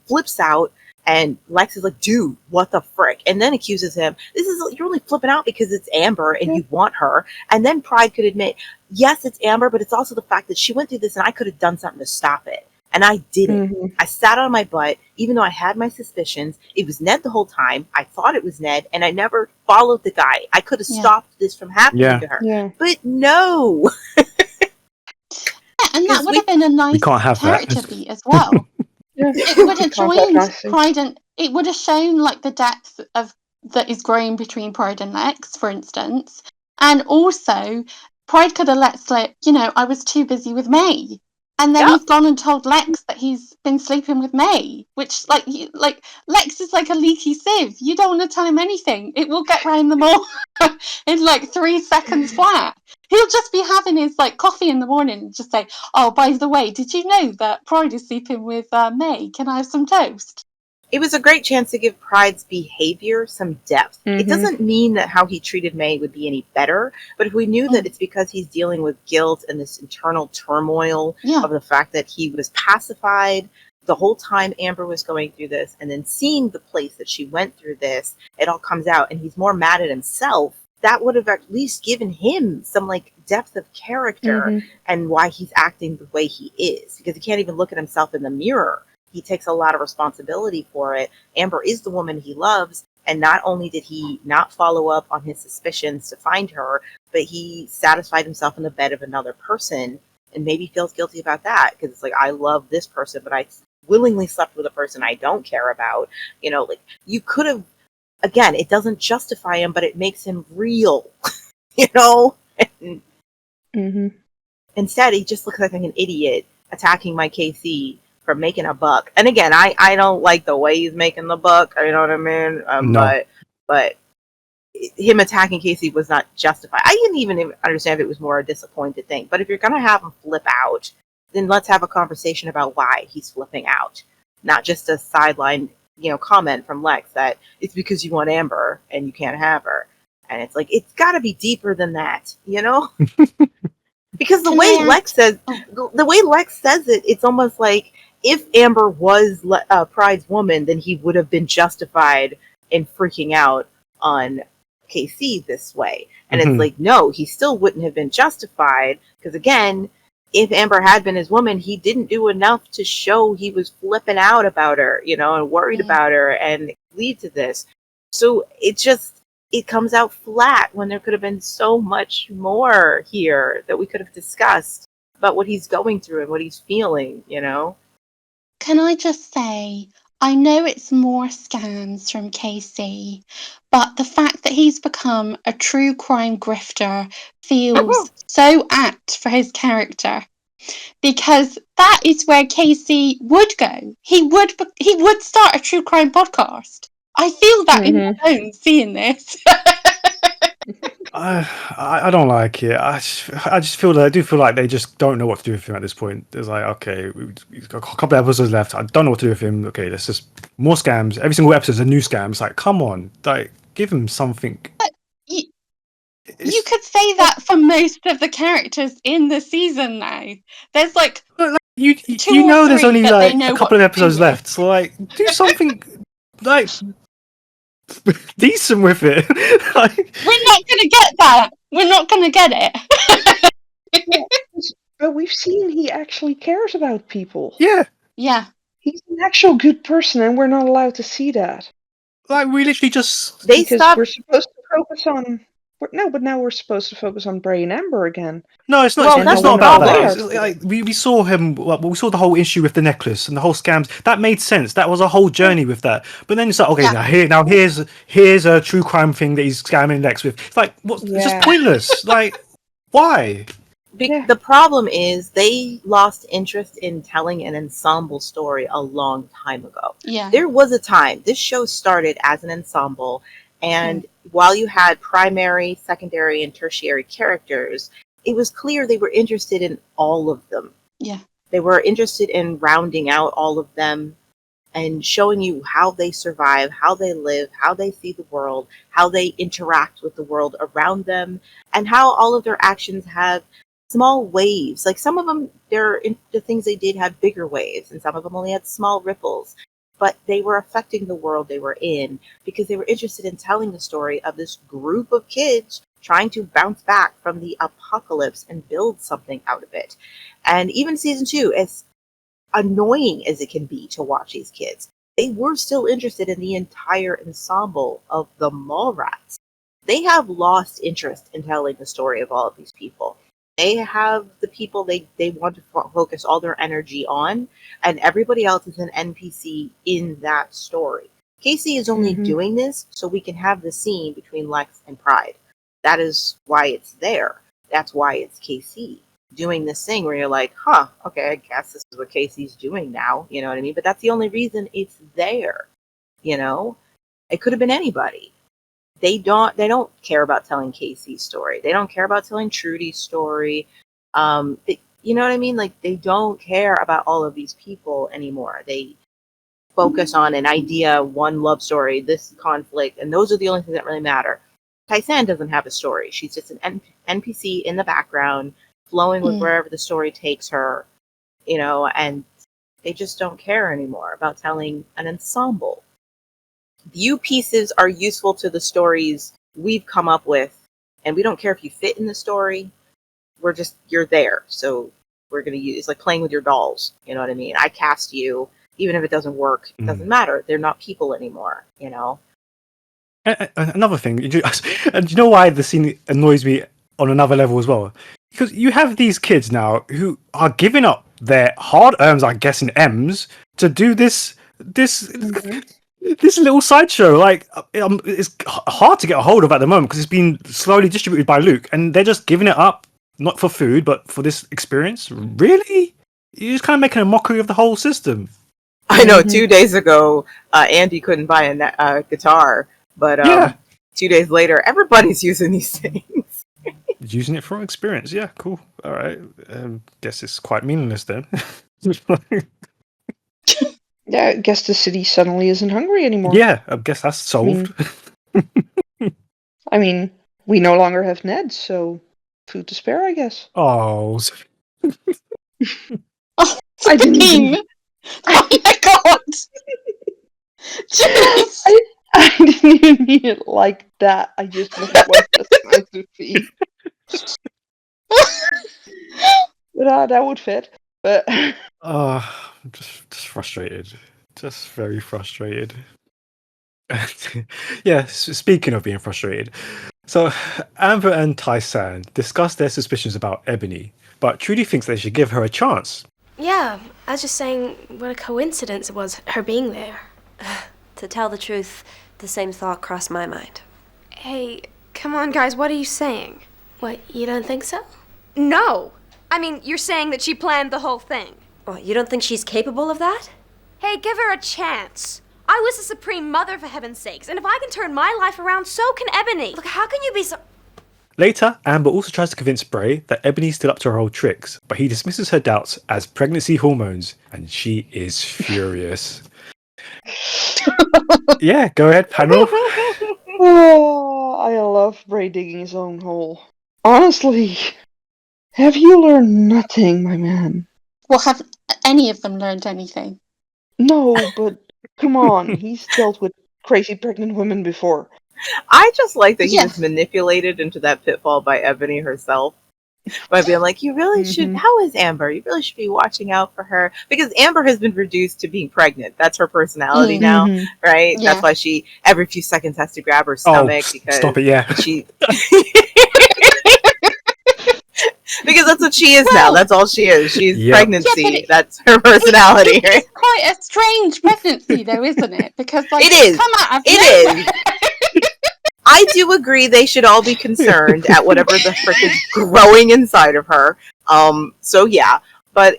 flips out, and Lex is like, dude, what the frick? And then accuses him. You're only flipping out because it's Amber and you want her. And then Pride could admit, yes, it's Amber, but it's also the fact that she went through this and I could have done something to stop it. And I didn't. I sat on my butt, even though I had my suspicions. It was Ned the whole time. I thought it was Ned, and I never followed the guy. I could have stopped this from happening to her. Yeah. But no. And that would have been a nice character beat as well. It would have joined Pride, and it would have shown like the depth of that is growing between Pride and Lex, for instance. And also, Pride could have let slip, I was too busy with May. And then he's gone and told Lex that he's been sleeping with May, which, Lex is like a leaky sieve. You don't want to tell him anything. It will get round them all in 3 seconds flat. He'll just be having his coffee in the morning and just say, oh, by the way, did you know that Pride is sleeping with May? Can I have some toast? It was a great chance to give Pride's behavior some depth. It doesn't mean that how he treated May would be any better, but if we knew that it's because he's dealing with guilt and this internal turmoil of the fact that he was pacified the whole time Amber was going through this, and then seeing the place that she went through this, it all comes out, and he's more mad at himself that would have at least given him some like depth of character and why he's acting the way he is, because he can't even look at himself in the mirror. He takes a lot of responsibility for it. Amber is the woman he loves, and not only did he not follow up on his suspicions to find her, but he satisfied himself in the bed of another person and maybe feels guilty about that, because it's like, I love this person, but I willingly slept with a person I don't care about. You know, like, you could have, again, it doesn't justify him, but it makes him real, you know? And instead, he just looks like an idiot attacking my KC for making a buck. And again, I don't like the way he's making the buck, you know what I mean? No. But him attacking Casey was not justified. I didn't even understand if it was more a disappointed thing. But if you're going to have him flip out, then let's have a conversation about why he's flipping out. Not just a sideline, comment from Lex that it's because you want Amber and you can't have her. And it's like, it's got to be deeper than that, Because the way Lex says it, it's almost like if Amber was Pride's woman, then he would have been justified in freaking out on KC this way. And it's like, no, he still wouldn't have been justified, because again, if Amber had been his woman, he didn't do enough to show he was flipping out about her, and worried about her and lead to this. So it comes out flat when there could have been so much more here that we could have discussed about what he's going through and what he's feeling, Can I just say, I know it's more scams from KC, but the fact that he's become a true crime grifter feels so apt for his character, because that is where KC would go. He would start a true crime podcast. I feel that in my bones seeing this. I don't like it. I do feel like they just don't know what to do with him at this point. It's like, okay, we've got a couple of episodes left. I don't know what to do with him. Okay, let's just more scams. Every single episode is a new scam. It's like, come on, like, give him something. You could say that for most of the characters in the season now. There's like you two know or there's three only that like they know a couple of what to episodes do with. left. So like, do something like decent with it. Like, we're not gonna get that. We're not gonna get it. But we've seen he actually cares about people. Yeah. Yeah. He's an actual good person, and we're not allowed to see that. Like, we literally just... They because stopped... we're supposed to focus on... No, but now we're supposed to focus on Bray and Amber again. No, it's not. Well, it's not about that. It's like, we saw him. We saw the whole issue with the necklace and the whole scams. That made sense. That was a whole journey with that. But then it's like, okay, here's a true crime thing that he's scamming Lex with. It's like, what? It's just pointless. Like, why? The problem is they lost interest in telling an ensemble story a long time ago. Yeah. There was a time, this show started as an ensemble, and while you had primary, secondary, and tertiary characters, it was clear they were interested in all of them. Yeah. They were interested in rounding out all of them and showing you how they survive, how they live, how they see the world, how they interact with the world around them, and how all of their actions have small waves. Like, some of them, the things they did had bigger waves, and some of them only had small ripples. But they were affecting the world they were in because they were interested in telling the story of this group of kids trying to bounce back from the apocalypse and build something out of it. And even season 2, as annoying as it can be to watch these kids, they were still interested in the entire ensemble of the Mallrats. They have lost interest in telling the story of all of these people. They have the people they want to focus all their energy on, and everybody else is an NPC in that story. Casey is only doing this so we can have the scene between Lex and Pride. That is why it's there. That's why it's Casey doing this thing where you're like, okay, I guess this is what Casey's doing now. You know what I mean? But that's the only reason it's there. It could have been anybody. They don't care about telling Casey's story. They don't care about telling Trudy's story. You know what I mean? Like, they don't care about all of these people anymore. They focus on an idea, one love story, this conflict, and those are the only things that really matter. Tai-San doesn't have a story. She's just an NPC in the background, flowing with wherever the story takes her, and they just don't care anymore about telling an ensemble. View pieces are useful to the stories we've come up with and we don't care if you fit in the story. You're there. So we're going to use, it's like playing with your dolls. You know what I mean? I cast you, even if it doesn't work, it doesn't matter. They're not people anymore, you know? Another thing, and you know why the scene annoys me on another level as well? Because you have these kids now who are giving up their hard earned, I guess, in M's to do this little sideshow. Like, it's hard to get a hold of at the moment because it's been slowly distributed by Luke, and they're just giving it up, not for food, but for this experience. Really? You're just kind of making a mockery of the whole system. I know. 2 days ago, Andy couldn't buy a guitar, but 2 days later, everybody's using these things. Using it for experience. Yeah, cool. All right. Guess it's quite meaningless then. Yeah, I guess the city suddenly isn't hungry anymore. Yeah, I guess that's solved. I mean, we no longer have Ned, so food to spare, I guess. Oh. I didn't even... Oh my god! Jeez! I didn't even mean it like that. I just meant what the to feed. But that would fit. But just frustrated. Just very frustrated. Yeah, speaking of being frustrated. So, Amber and Tai-San discuss their suspicions about Ebony, but Trudy thinks they should give her a chance. Yeah, I was just saying what a coincidence it was, her being there. To tell the truth, the same thought crossed my mind. Hey, come on, guys, what are you saying? What, you don't think so? No! I mean, you're saying that she planned the whole thing. What, you don't think she's capable of that? Hey, give her a chance. I was the Supreme Mother, for heaven's sakes, and if I can turn my life around, so can Ebony. Look, how can you be so... Later, Amber also tries to convince Bray that Ebony's still up to her old tricks, but he dismisses her doubts as pregnancy hormones, and she is furious. Yeah, go ahead, panel. Oh, I love Bray digging his own hole. Honestly, have you learned nothing, my man? Well, have any of them learned anything? No, but come on, he's dealt with crazy pregnant women before. I just like that he was manipulated into that pitfall by Ebony herself. By being like, you really should, how is Amber? You really should be watching out for her. Because Amber has been reduced to being pregnant. That's her personality now, right? Yeah. That's why she, every few seconds, has to grab her stomach. Because stop it, yeah. She... Because that's what she is now. That's all she is. She's pregnancy. Yeah, that's her personality. It's quite a strange pregnancy, though, isn't it? Because like, it is. Come out of it is. I do agree they should all be concerned at whatever the frick is growing inside of her. So yeah, but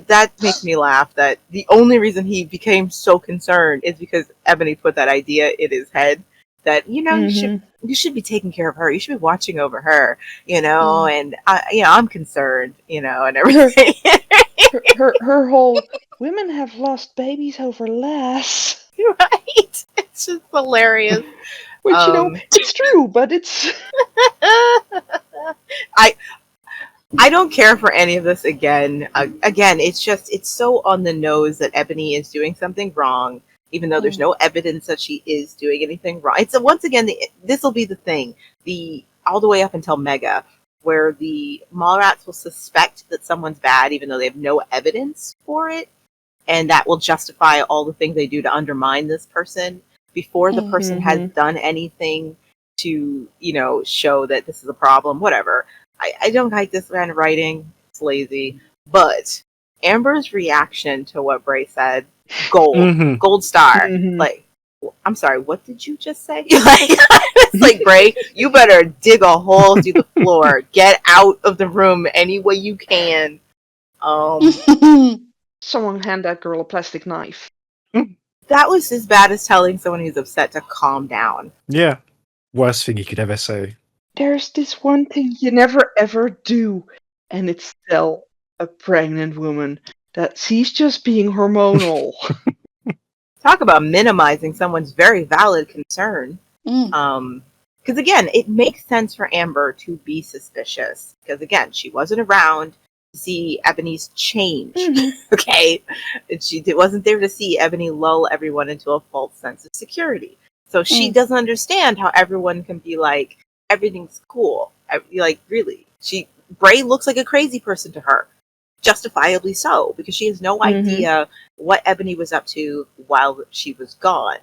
that makes me laugh that the only reason he became so concerned is because Ebony put that idea in his head that, you know, you should be taking care of her. You should be watching over her, you know, and I'm concerned, you know, and everything. her whole women have lost babies over less. Right? It's just hilarious. Which, you know, it's true, but it's... I don't care for any of this again. Again, it's so on the nose that Ebony is doing something wrong, even though there's no evidence that she is doing anything wrong. It's once again, this will be the thing, all the way up until Mega, where the Mallrats will suspect that someone's bad, even though they have no evidence for it, and that will justify all the things they do to undermine this person before the person has done anything to, you know, show that this is a problem, whatever. I don't like this kind of writing. It's lazy. But Amber's reaction to what Bray said, gold star. Like, I'm sorry, what did you just say? It's like, Bray, you better dig a hole through the floor. Get out of the room any way you can. Someone hand that girl a plastic knife. That was as bad as telling someone who's upset to calm down. Yeah. Worst thing you could ever say. There's this one thing you never ever do, and it's tell a pregnant woman that she's just being hormonal. Talk about minimizing someone's very valid concern. Because again, it makes sense for Amber to be suspicious. Because again, she wasn't around to see Ebony's change. Okay? She wasn't there to see Ebony lull everyone into a false sense of security. So she doesn't understand how everyone can be like, everything's cool. Like, really, Bray looks like a crazy person to her, justifiably so, because she has no idea what Ebony was up to while she was gone.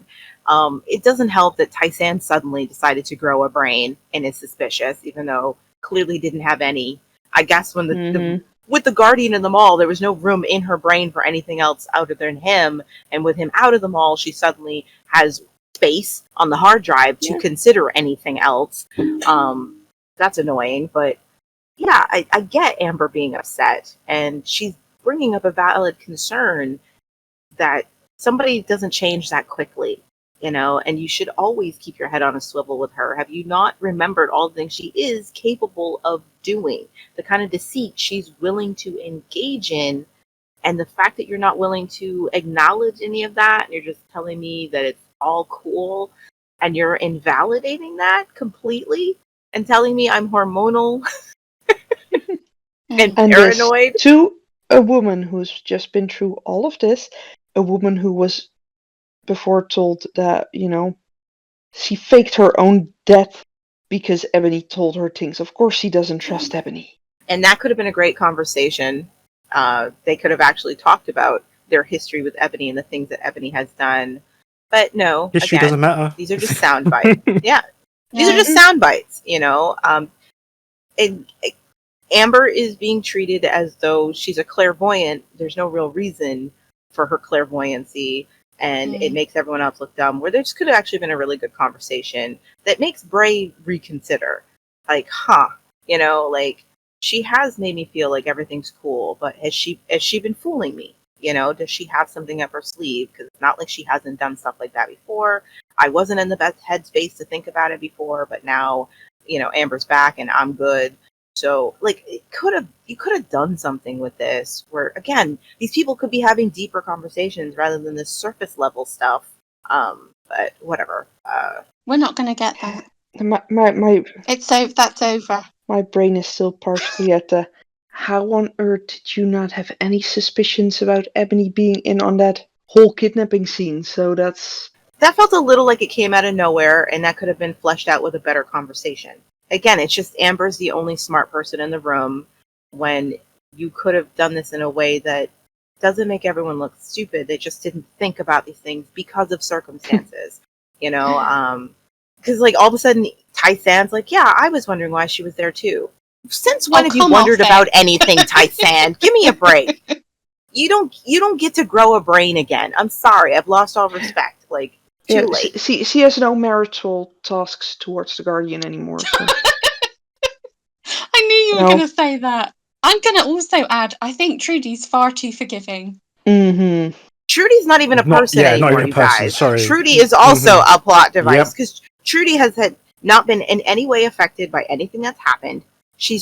It doesn't help that Tai-San suddenly decided to grow a brain and is suspicious, even though clearly didn't have any. I guess when with the Guardian in the mall, there was no room in her brain for anything else other than him. And with him out of the mall, she suddenly has space on the hard drive to consider anything else. That's annoying, but yeah, I get Amber being upset, and she's bringing up a valid concern that somebody doesn't change that quickly, and you should always keep your head on a swivel with her. Have you not remembered all the things she is capable of doing, the kind of deceit she's willing to engage in, and the fact that you're not willing to acknowledge any of that, and you're just telling me that it's all cool, and you're invalidating that completely and telling me I'm hormonal and paranoid. To a woman who's just been through all of this, a woman who was before told that, she faked her own death because Ebony told her things. Of course she doesn't trust Ebony. And that could have been a great conversation. They could have actually talked about their history with Ebony and the things that Ebony has done. But no, History doesn't matter. These are just sound bites. These are just sound bites, And Amber is being treated as though she's a clairvoyant. There's no real reason for her clairvoyancy, and it makes everyone else look dumb, where there just could have actually been a really good conversation that makes Bray reconsider. Like, like, she has made me feel like everything's cool, but has she been fooling me? Does she have something up her sleeve? Because it's not like she hasn't done stuff like that before. I wasn't in the best headspace to think about it before, but now, Amber's back and I'm good. So, like, you could have done something with this where, again, these people could be having deeper conversations rather than this surface level stuff. But whatever. We're not going to get that. That's over. My brain is still partially at the, how on earth did you not have any suspicions about Ebony being in on that whole kidnapping scene? So that felt a little like it came out of nowhere, and that could have been fleshed out with a better conversation. Again, it's just Amber's the only smart person in the room, when you could have done this in a way that doesn't make everyone look stupid. They just didn't think about these things because of circumstances, because like all of a sudden Tai-San's like, yeah, I was wondering why she was there too. Since when have you wondered about anything, Tai-San? Give me a break. You don't get to grow a brain again. I'm sorry, I've lost all respect. Like, too late. She has no marital tasks towards the Guardian anymore. So. I knew you were going to say that. I'm going to also add, I think Trudy's far too forgiving. Mm-hmm. Trudy's not even a person anymore, not even a person, guys. sorry. Trudy is also a plot device, because Trudy has not been in any way affected by anything that's happened. She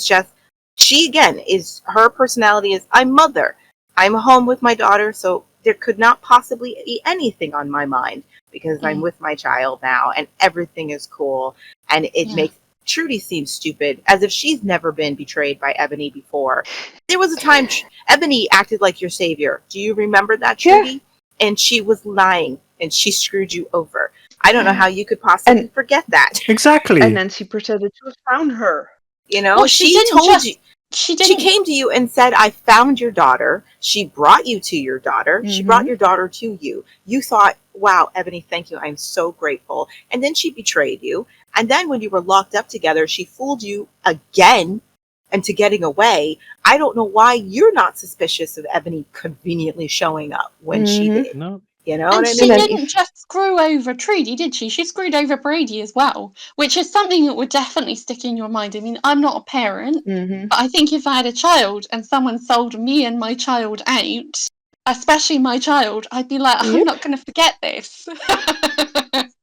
again, her personality is, I'm mother. I'm home with my daughter, so there could not possibly be anything on my mind, because I'm with my child now, and everything is cool, and it makes Trudy seem stupid, as if she's never been betrayed by Ebony before. There was a time Ebony acted like your savior. Do you remember that, Trudy? Yeah. And she was lying, and she screwed you over. I don't know how you could possibly forget that. Exactly. And then she pretended to have found her. Well, she told you. She came to you and said, I found your daughter. She brought you to your daughter. Mm-hmm. She brought your daughter to you. You thought, wow, Ebony, thank you. I'm so grateful. And then she betrayed you. And then when you were locked up together, she fooled you again into getting away. I don't know why you're not suspicious of Ebony conveniently showing up when she did. No. You know and what I she mean? didn't just screw over Trudy, did she? She screwed over Brady as well, which is something that would definitely stick in your mind. I mean, I'm not a parent, but I think if I had a child and someone sold me and my child out, especially my child, I'd be like, I'm not going to forget this.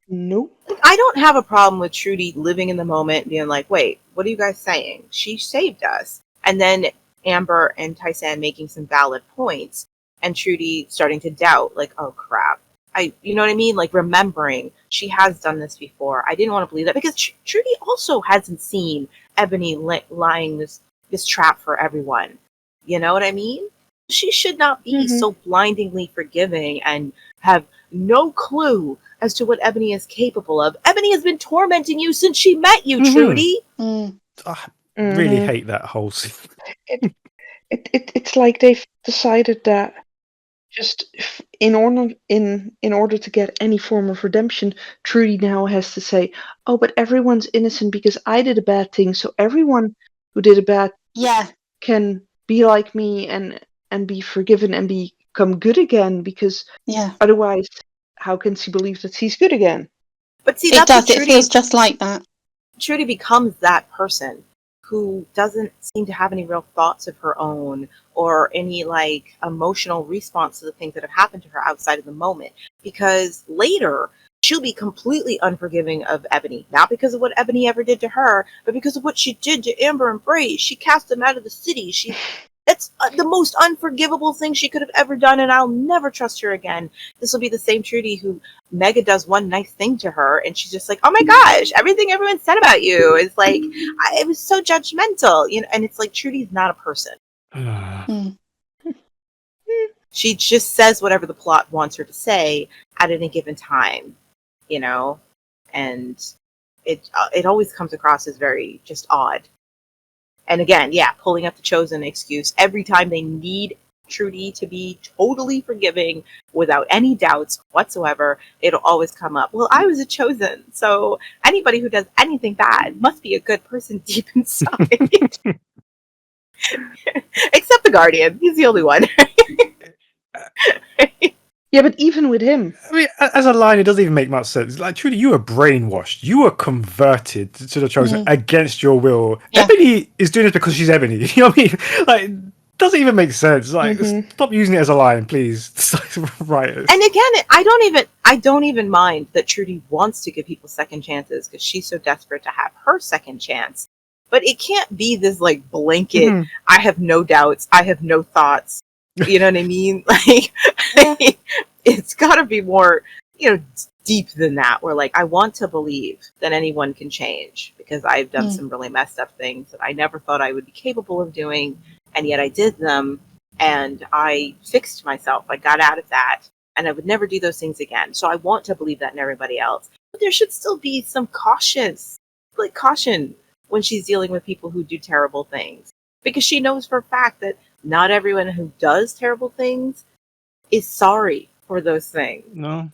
Nope. I don't have a problem with Trudy living in the moment, being like, wait, what are you guys saying? She saved us. And then Amber and Tai-San making some valid points, and Trudy starting to doubt, like, oh crap. You know what I mean? Like, remembering she has done this before. I didn't want to believe that, because Trudy also hasn't seen Ebony lying this trap for everyone. You know what I mean? She should not be so blindingly forgiving and have no clue as to what Ebony is capable of. Ebony has been tormenting you since she met you, Trudy. I really hate that whole scene. It's like they've decided that just in order to get any form of redemption, Trudy now has to say, "Oh, but everyone's innocent because I did a bad thing, so everyone who did a bad can be like me and be forgiven and become good again, because otherwise, how can she believe that she's good again?" But see, It does. It feels just like that. Trudy becomes that person who doesn't seem to have any real thoughts of her own or any like emotional response to the things that have happened to her outside of the moment. Because later, she'll be completely unforgiving of Ebony, not because of what Ebony ever did to her, but because of what she did to Amber and Braze. She cast them out of the city. That's the most unforgivable thing she could have ever done, and I'll never trust her again. This will be the same Trudy who Mega does one nice thing to her, and she's just like, "Oh my gosh, everything everyone said about you is like, it was so judgmental," you know. And it's like Trudy's not a person. She just says whatever the plot wants her to say at any given time, you know, and it always comes across as very just odd. And again, pulling up the Chosen excuse every time they need Trudy to be totally forgiving without any doubts whatsoever. It'll always come up, "Well, I was a Chosen, so anybody who does anything bad must be a good person deep inside." Except the Guardian. He's the only one. Yeah, but even with him, I mean, as a line, it doesn't even make much sense. Like, Trudy, you were brainwashed. You were converted to the Chosen against your will. Yeah. Ebony is doing this because she's Ebony. You know what I mean? Like, doesn't even make sense. Like, stop using it as a line, please. Writers. And again, I don't even mind that Trudy wants to give people second chances because she's so desperate to have her second chance. But it can't be this like blanket. I have no doubts. I have no thoughts. You know what I mean? Like, it's got to be more, deep than that. Where like, I want to believe that anyone can change because I've done some really messed up things that I never thought I would be capable of doing, and yet I did them, and I fixed myself. I got out of that, and I would never do those things again. So I want to believe that in everybody else. But there should still be some caution when she's dealing with people who do terrible things, because she knows for a fact that not everyone who does terrible things is sorry for those things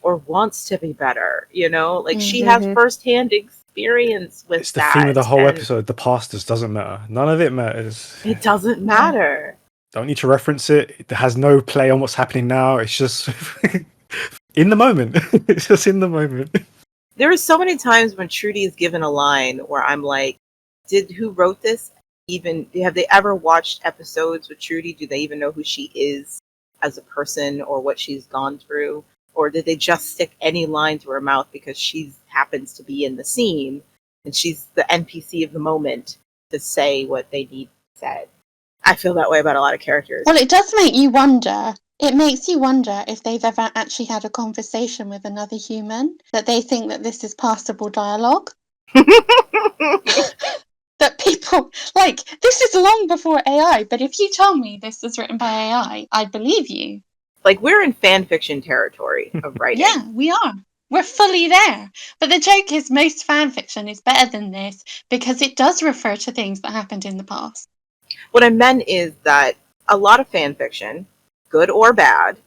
or wants to be better, like she has firsthand experience with it's the theme of the whole episode. The past just doesn't matter. None of it matters. It doesn't matter. Don't need to reference it. It has no play on what's happening now. It's just in the moment. It's just in the moment. There are so many times when Trudy is given a line where I'm like, who wrote this even, have they ever watched episodes with Trudy? Do they even know who she is as a person or what she's gone through? Or did they just stick any line to her mouth because she happens to be in the scene and she's the NPC of the moment to say what they need said? I feel that way about a lot of characters. Well, it does make you wonder. It makes you wonder if they've ever actually had a conversation with another human, that they think that this is passable dialogue. That people, like, this is long before AI, but if you tell me this was written by AI, I believe you. Like, we're in fan fiction territory of writing. Yeah, we are. We're fully there. But the joke is most fan fiction is better than this because it does refer to things that happened in the past. What I meant is that a lot of fan fiction, good or bad,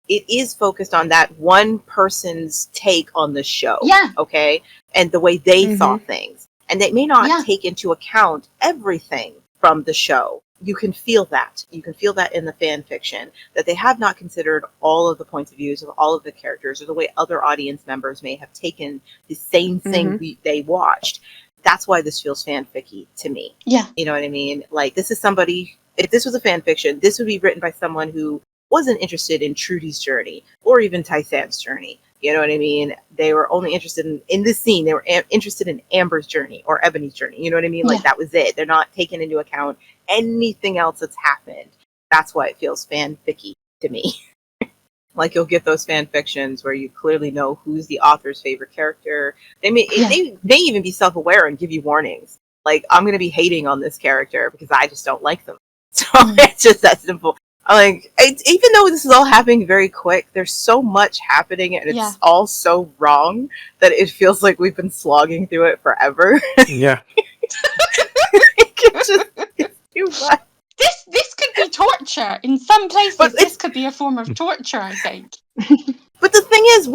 it is focused on that one person's take on the show. Yeah. Okay? And the way they saw things. And they may not take into account everything from the show. You can feel that. You can feel that in the fan fiction, that they have not considered all of the points of views of all of the characters or the way other audience members may have taken the same thing they watched. That's why this feels fanficky to me. Yeah. You know what I mean? Like, this is somebody, if this was a fan fiction, this would be written by someone who wasn't interested in Trudy's journey or even Tai-San's journey. You know what I mean? They were only interested in this scene. They were interested in Amber's journey or Ebony's journey. You know what I mean? Like, that was it. They're not taking into account anything else that's happened. That's why it feels fanficky to me. Like, you'll get those fan fictions where you clearly know who's the author's favorite character. They may even be self-aware and give you warnings. Like, I'm going to be hating on this character because I just don't like them. So it's just that simple. Like, even though this is all happening very quick, there's so much happening and it's all so wrong that it feels like we've been slogging through it forever. Yeah. It's too much. This could be torture. In some places, this could be a form of torture, I think. But the thing is,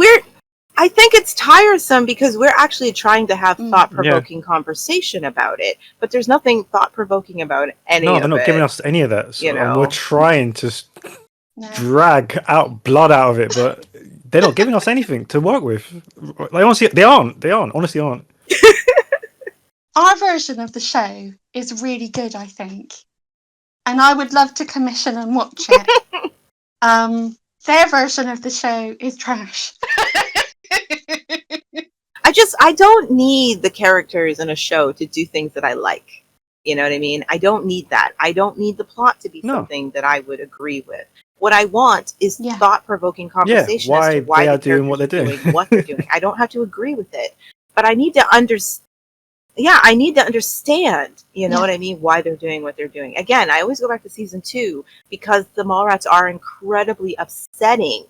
I think it's tiresome because we're actually trying to have thought-provoking conversation about it, but there's nothing thought-provoking about any of it. No, they're not giving us any of that. So, you know? and we're trying to drag out blood out of it, but they're not giving us anything to work with. Like, honestly, they aren't. Honestly, aren't. Our version of the show is really good, I think. And I would love to commission and watch it. Their version of the show is trash. I don't need the characters in a show to do things that I like. You know what I mean? I don't need that. I don't need the plot to be something that I would agree with. What I want is thought-provoking conversation as to why they are the doing what they're doing. what they're doing. I don't have to agree with it, but I need to understand. Yeah, I need to understand, you know what I mean, why they're doing what they're doing. Again, I always go back to season 2 because the Mallrats are incredibly upsetting.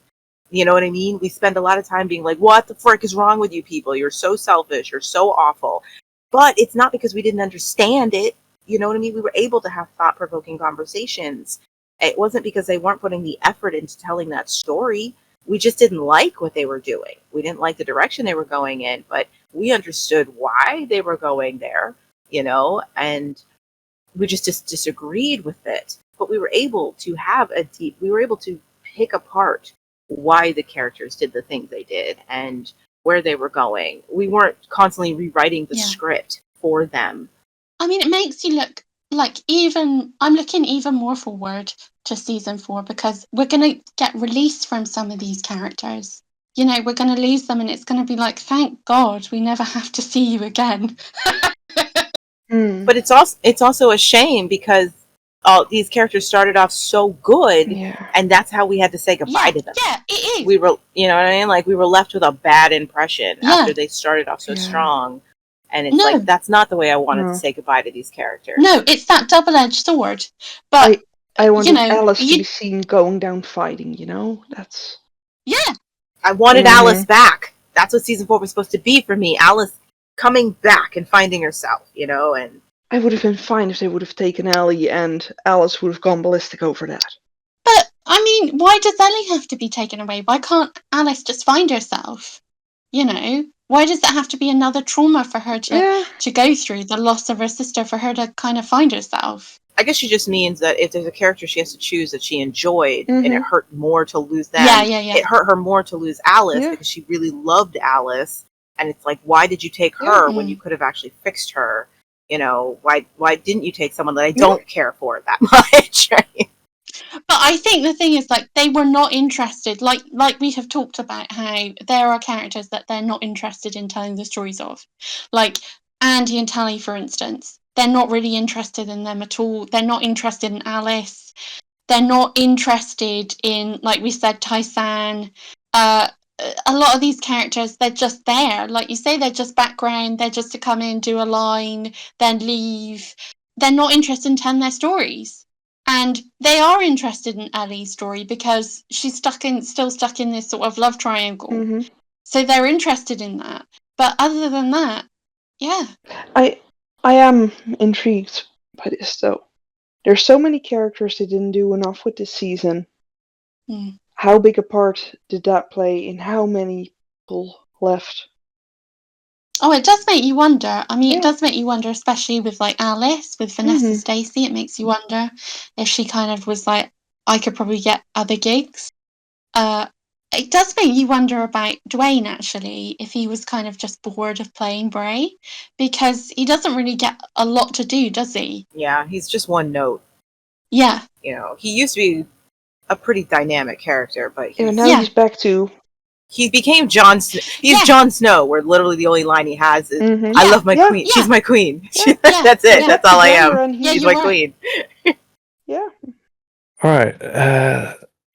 You know what I mean? We spend a lot of time being like, what the frick is wrong with you people? You're so selfish. You're so awful. But it's not because we didn't understand it. You know what I mean? We were able to have thought-provoking conversations. It wasn't because they weren't putting the effort into telling that story. We just didn't like what they were doing. We didn't like the direction they were going in, but we understood why they were going there, you know, and we just disagreed with it. But we were able to have we were able to pick apart why the characters did the things they did and where they were going. We weren't constantly rewriting the script for them. I mean, it makes you look like I'm looking even more forward to season 4 because we're going to get released from some of these characters. You know, we're going to lose them and it's going to be like, thank God we never have to see you again. But it's also a shame because all these characters started off so good and that's how we had to say goodbye to them. Yeah, it is. We were, you know what I mean? Like we were left with a bad impression after they started off so strong. And it's like, that's not the way I wanted to say goodbye to these characters. No, it's that double-edged sword. But I wanted Alice to be seen going down fighting, you know? That's... Yeah. I wanted Alice back. That's what season 4 was supposed to be for me. Alice coming back and finding herself, you know? And I would have been fine if they would have taken Ellie and Alice would have gone ballistic over that. But, I mean, why does Ellie have to be taken away? Why can't Alice just find herself? You know? Why does it have to be another trauma for her to go through, the loss of her sister, for her to kind of find herself? I guess she just means that if there's a character she has to choose that she enjoyed and it hurt more to lose them, it hurt her more to lose Alice because she really loved Alice. And it's like, why did you take her when you could have actually fixed her? You know, why didn't you take someone that I don't care for that much? Right? But I think the thing is, like, they were not interested. Like we have talked about how there are characters that they're not interested in telling the stories of. Like Andy and Tally, for instance. They're not really interested in them at all. They're not interested in Alice. They're not interested in, like we said, Tai-San. A lot of these characters, they're just there. Like you say, they're just background. They're just to come in, do a line, then leave. They're not interested in telling their stories. And they are interested in Ellie's story because she's still stuck in this sort of love triangle. So they're interested in that. But other than that, I am intrigued by this, though. There's so many characters they didn't do enough with this season. How big a part did that play in how many people left? Oh, it does make you wonder. I mean, it does make you wonder, especially with like Alice, with Vanessa Stacey. It makes you wonder if she kind of was like, I could probably get other gigs. It does make you wonder about Dwayne, actually, if he was kind of just bored of playing Bray, because he doesn't really get a lot to do, does he? Yeah, he's just one note. Yeah. You know, he used to be a pretty dynamic character, but he's back to... He became Jon Snow. He's Jon Snow, where literally the only line he has is, I love my queen. She's my queen. That's it. That's all I am. She's my queen. Yeah. All right.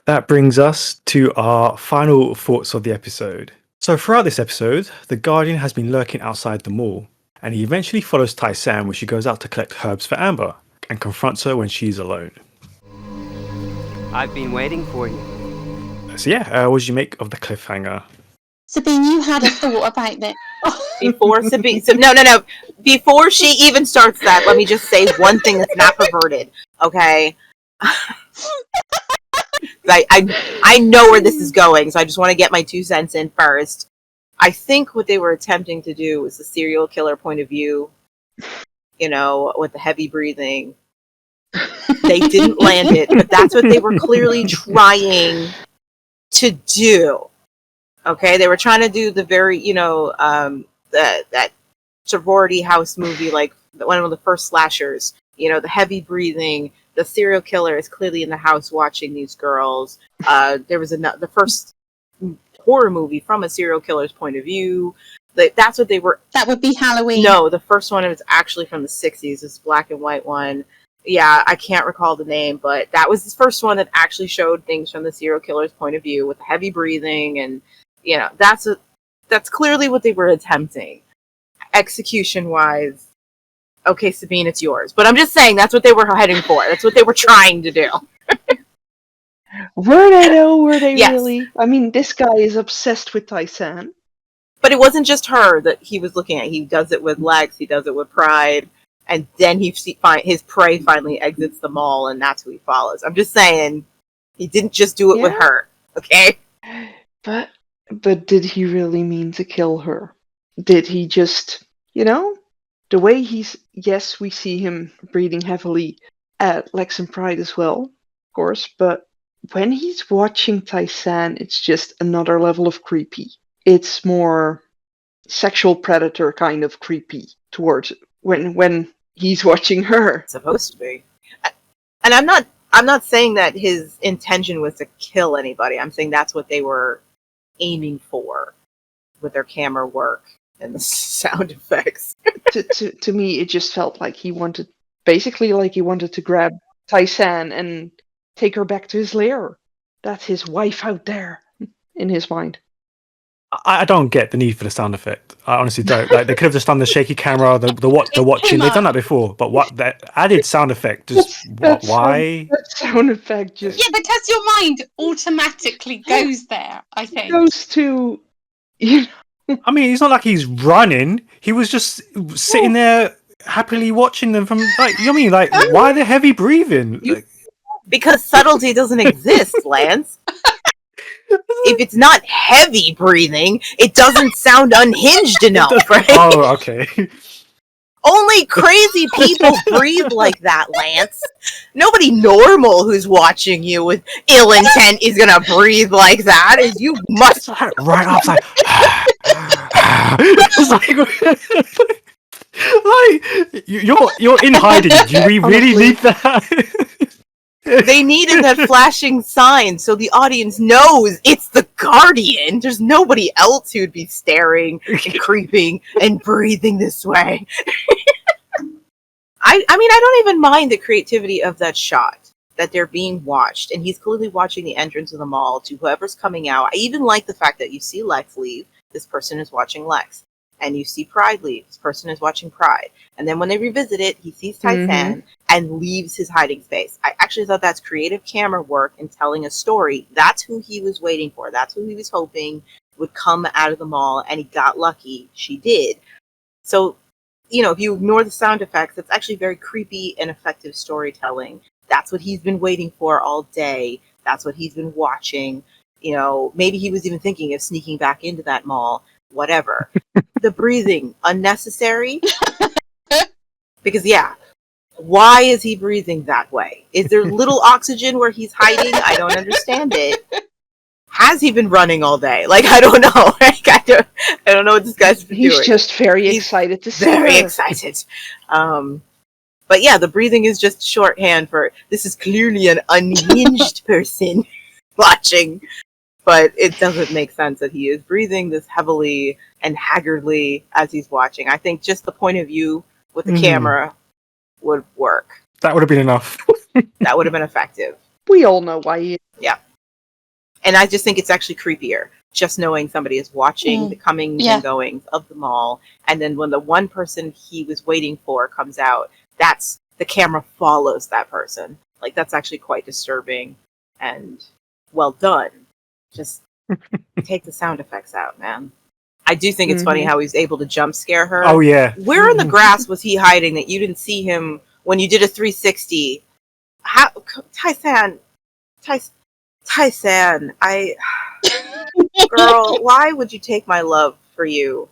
That brings us to our final thoughts of the episode. So throughout this episode, the Guardian has been lurking outside the mall, and he eventually follows Tai-San when she goes out to collect herbs for Amber, and confronts her when she's alone. I've been waiting for you. So yeah, what did you make of the cliffhanger? Sabine, you had a thought about this. Before Sabine, no. Before she even starts that, let me just say one thing that's not perverted, okay? I know where this is going, so I just want to get my 2 cents in first. I think what they were attempting to do was the serial killer point of view, with the heavy breathing. They didn't land it, but that's what they were clearly trying to do. Okay, they were trying to do the very, that sorority house movie, like one of the first slashers. The heavy breathing. The serial killer is clearly in the house watching these girls. There was the first horror movie from a serial killer's point of view. That's what they were. That would be Halloween. No, the first one was actually from the 60s. It's a black and white one. Yeah, I can't recall the name, but that was the first one that actually showed things from the serial killer's point of view with the heavy breathing, and that's clearly what they were attempting. Execution-wise, okay, Sabine, it's yours. But I'm just saying that's what they were heading for. That's what they were trying to do. Were they though? Were they Yes. really? I mean, this guy is obsessed with Tai-San. But it wasn't just her that he was looking at. He does it with Lex. He does it with Pride. And then his prey finally exits the mall, and that's who he follows. I'm just saying, he didn't just do it with her, okay? But did he really mean to kill her? Did he just, the way yes, we see him breathing heavily at Lex and Pride as well, of course, but when he's watching Tai-San, it's just another level of creepy. It's more sexual predator kind of creepy towards when he's watching her. It's supposed to be. And I'm not saying that his intention was to kill anybody. I'm saying that's what they were aiming for with their camera work and the sound effects. to me, it just felt like he wanted to grab Tai-San and take her back to his lair. That's his wife out there, in his mind. I don't get the need for the sound effect. I honestly don't. Like, they could have just done the shaky camera, the watching. They've done that before, but what that added sound effect? Why? That sound effect just because your mind automatically goes there. I think goes to. I mean, it's not like he's running. He was just sitting there happily watching them from. Like, you know what I mean? Like, why the heavy breathing? Because subtlety doesn't exist, Lance. If it's not heavy breathing, it doesn't sound unhinged enough, right? Oh, okay. Only crazy people breathe like that, Lance. Nobody normal who's watching you with ill intent is gonna breathe like that. As you must right outside. You're in hiding. Do we really need that? They needed that flashing sign so the audience knows it's the Guardian. There's nobody else who'd be staring and creeping and breathing this way. I mean, I don't even mind the creativity of that shot, that they're being watched, and he's clearly watching the entrance of the mall to whoever's coming out. I even like the fact that you see Lex leave, this person is watching Lex. And you see Pride leave, this person is watching Pride. And then when they revisit it, he sees Tai-San and leaves his hiding space. I actually thought that's creative camera work in telling a story. That's who he was waiting for. That's who he was hoping would come out of the mall, and he got lucky. She did. So, if you ignore the sound effects, it's actually very creepy and effective storytelling. That's what he's been waiting for all day. That's what he's been watching. Maybe he was even thinking of sneaking back into that mall. Whatever. The breathing, unnecessary. Because, why is he breathing that way? Is there little oxygen where he's hiding? I don't understand it. Has he been running all day? Like, I don't know. I don't know what this guy's been doing. He's just very excited to see very her. excited. But yeah, the breathing is just shorthand for this is clearly an unhinged person watching. But it doesn't make sense that he is breathing this heavily and haggardly as he's watching. I think just the point of view with the camera would work. That would have been enough. That would have been effective. We all know why he is. Yeah. And I just think it's actually creepier. Just knowing somebody is watching the comings and goings of the mall. And then when the one person he was waiting for comes out, that's the camera follows that person. Like, that's actually quite disturbing. and well done. Just take the sound effects out, man. I do think it's funny how he's able to jump scare her. Oh, yeah. Where in the grass was he hiding that you didn't see him when you did a 360? How, Tai-San, Tai-San, girl, why would you take my love for you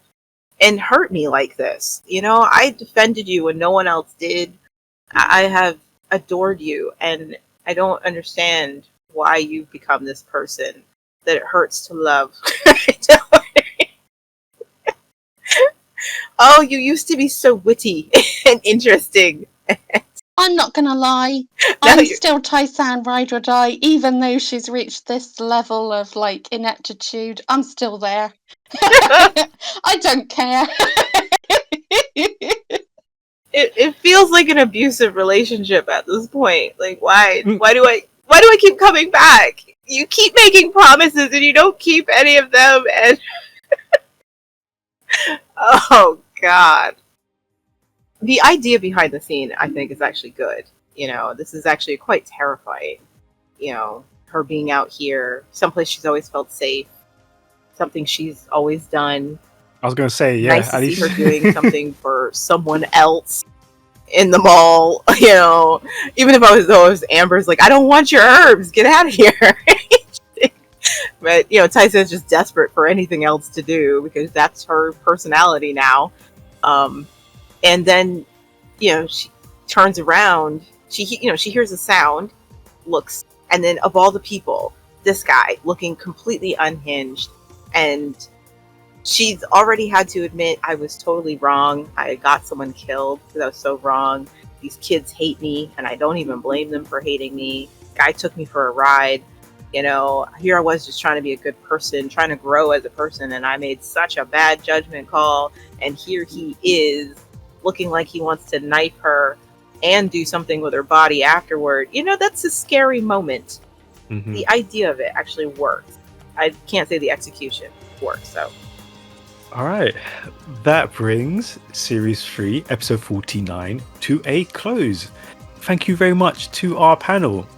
and hurt me like this? You know, I defended you when no one else did. I have adored you, and I don't understand why you've become this person that it hurts to love. Oh, you used to be so witty and interesting. I'm not gonna lie. I'm still Tai-San ride or die, even though she's reached this level of like ineptitude. I'm still there. I don't care. It feels like an abusive relationship at this point. Like, why do I keep coming back? You keep making promises and you don't keep any of them, and oh god. The idea behind the scene, I think, is actually good. You know, this is actually quite terrifying. You know, her being out here, someplace she's always felt safe, something she's always done. I was going to say, yeah. Nice to see her doing something for someone else in the mall. You know, even if I was Amber's like, I don't want your herbs, get out of here. But, you know, Tai-San's just desperate for anything else to do because that's her personality now. And then, you know, she turns around, she hears a sound, looks, and then of all the people, this guy looking completely unhinged, and she's already had to admit, I was totally wrong. I got someone killed because I was so wrong. These kids hate me, and I don't even blame them for hating me. Guy took me for a ride. You know, here I was just trying to be a good person, trying to grow as a person, and I made such a bad judgment call, and here he is, looking like he wants to knife her and do something with her body afterward. You know, that's a scary moment. Mm-hmm. The idea of it actually works. I can't say the execution works, so. All right. That brings Series 3, Episode 49 to a close. Thank you very much to our panel.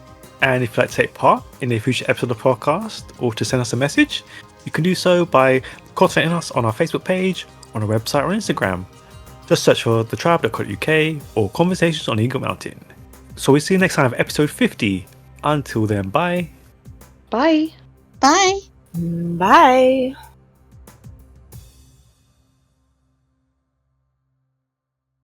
And if you'd like to take part in a future episode of the podcast or to send us a message, you can do so by contacting us on our Facebook page, on our website, or Instagram. Just search for thetribe.co.uk or Conversations on Eagle Mountain. So we'll see you next time of episode 50. Until then, bye. Bye. Bye. Bye.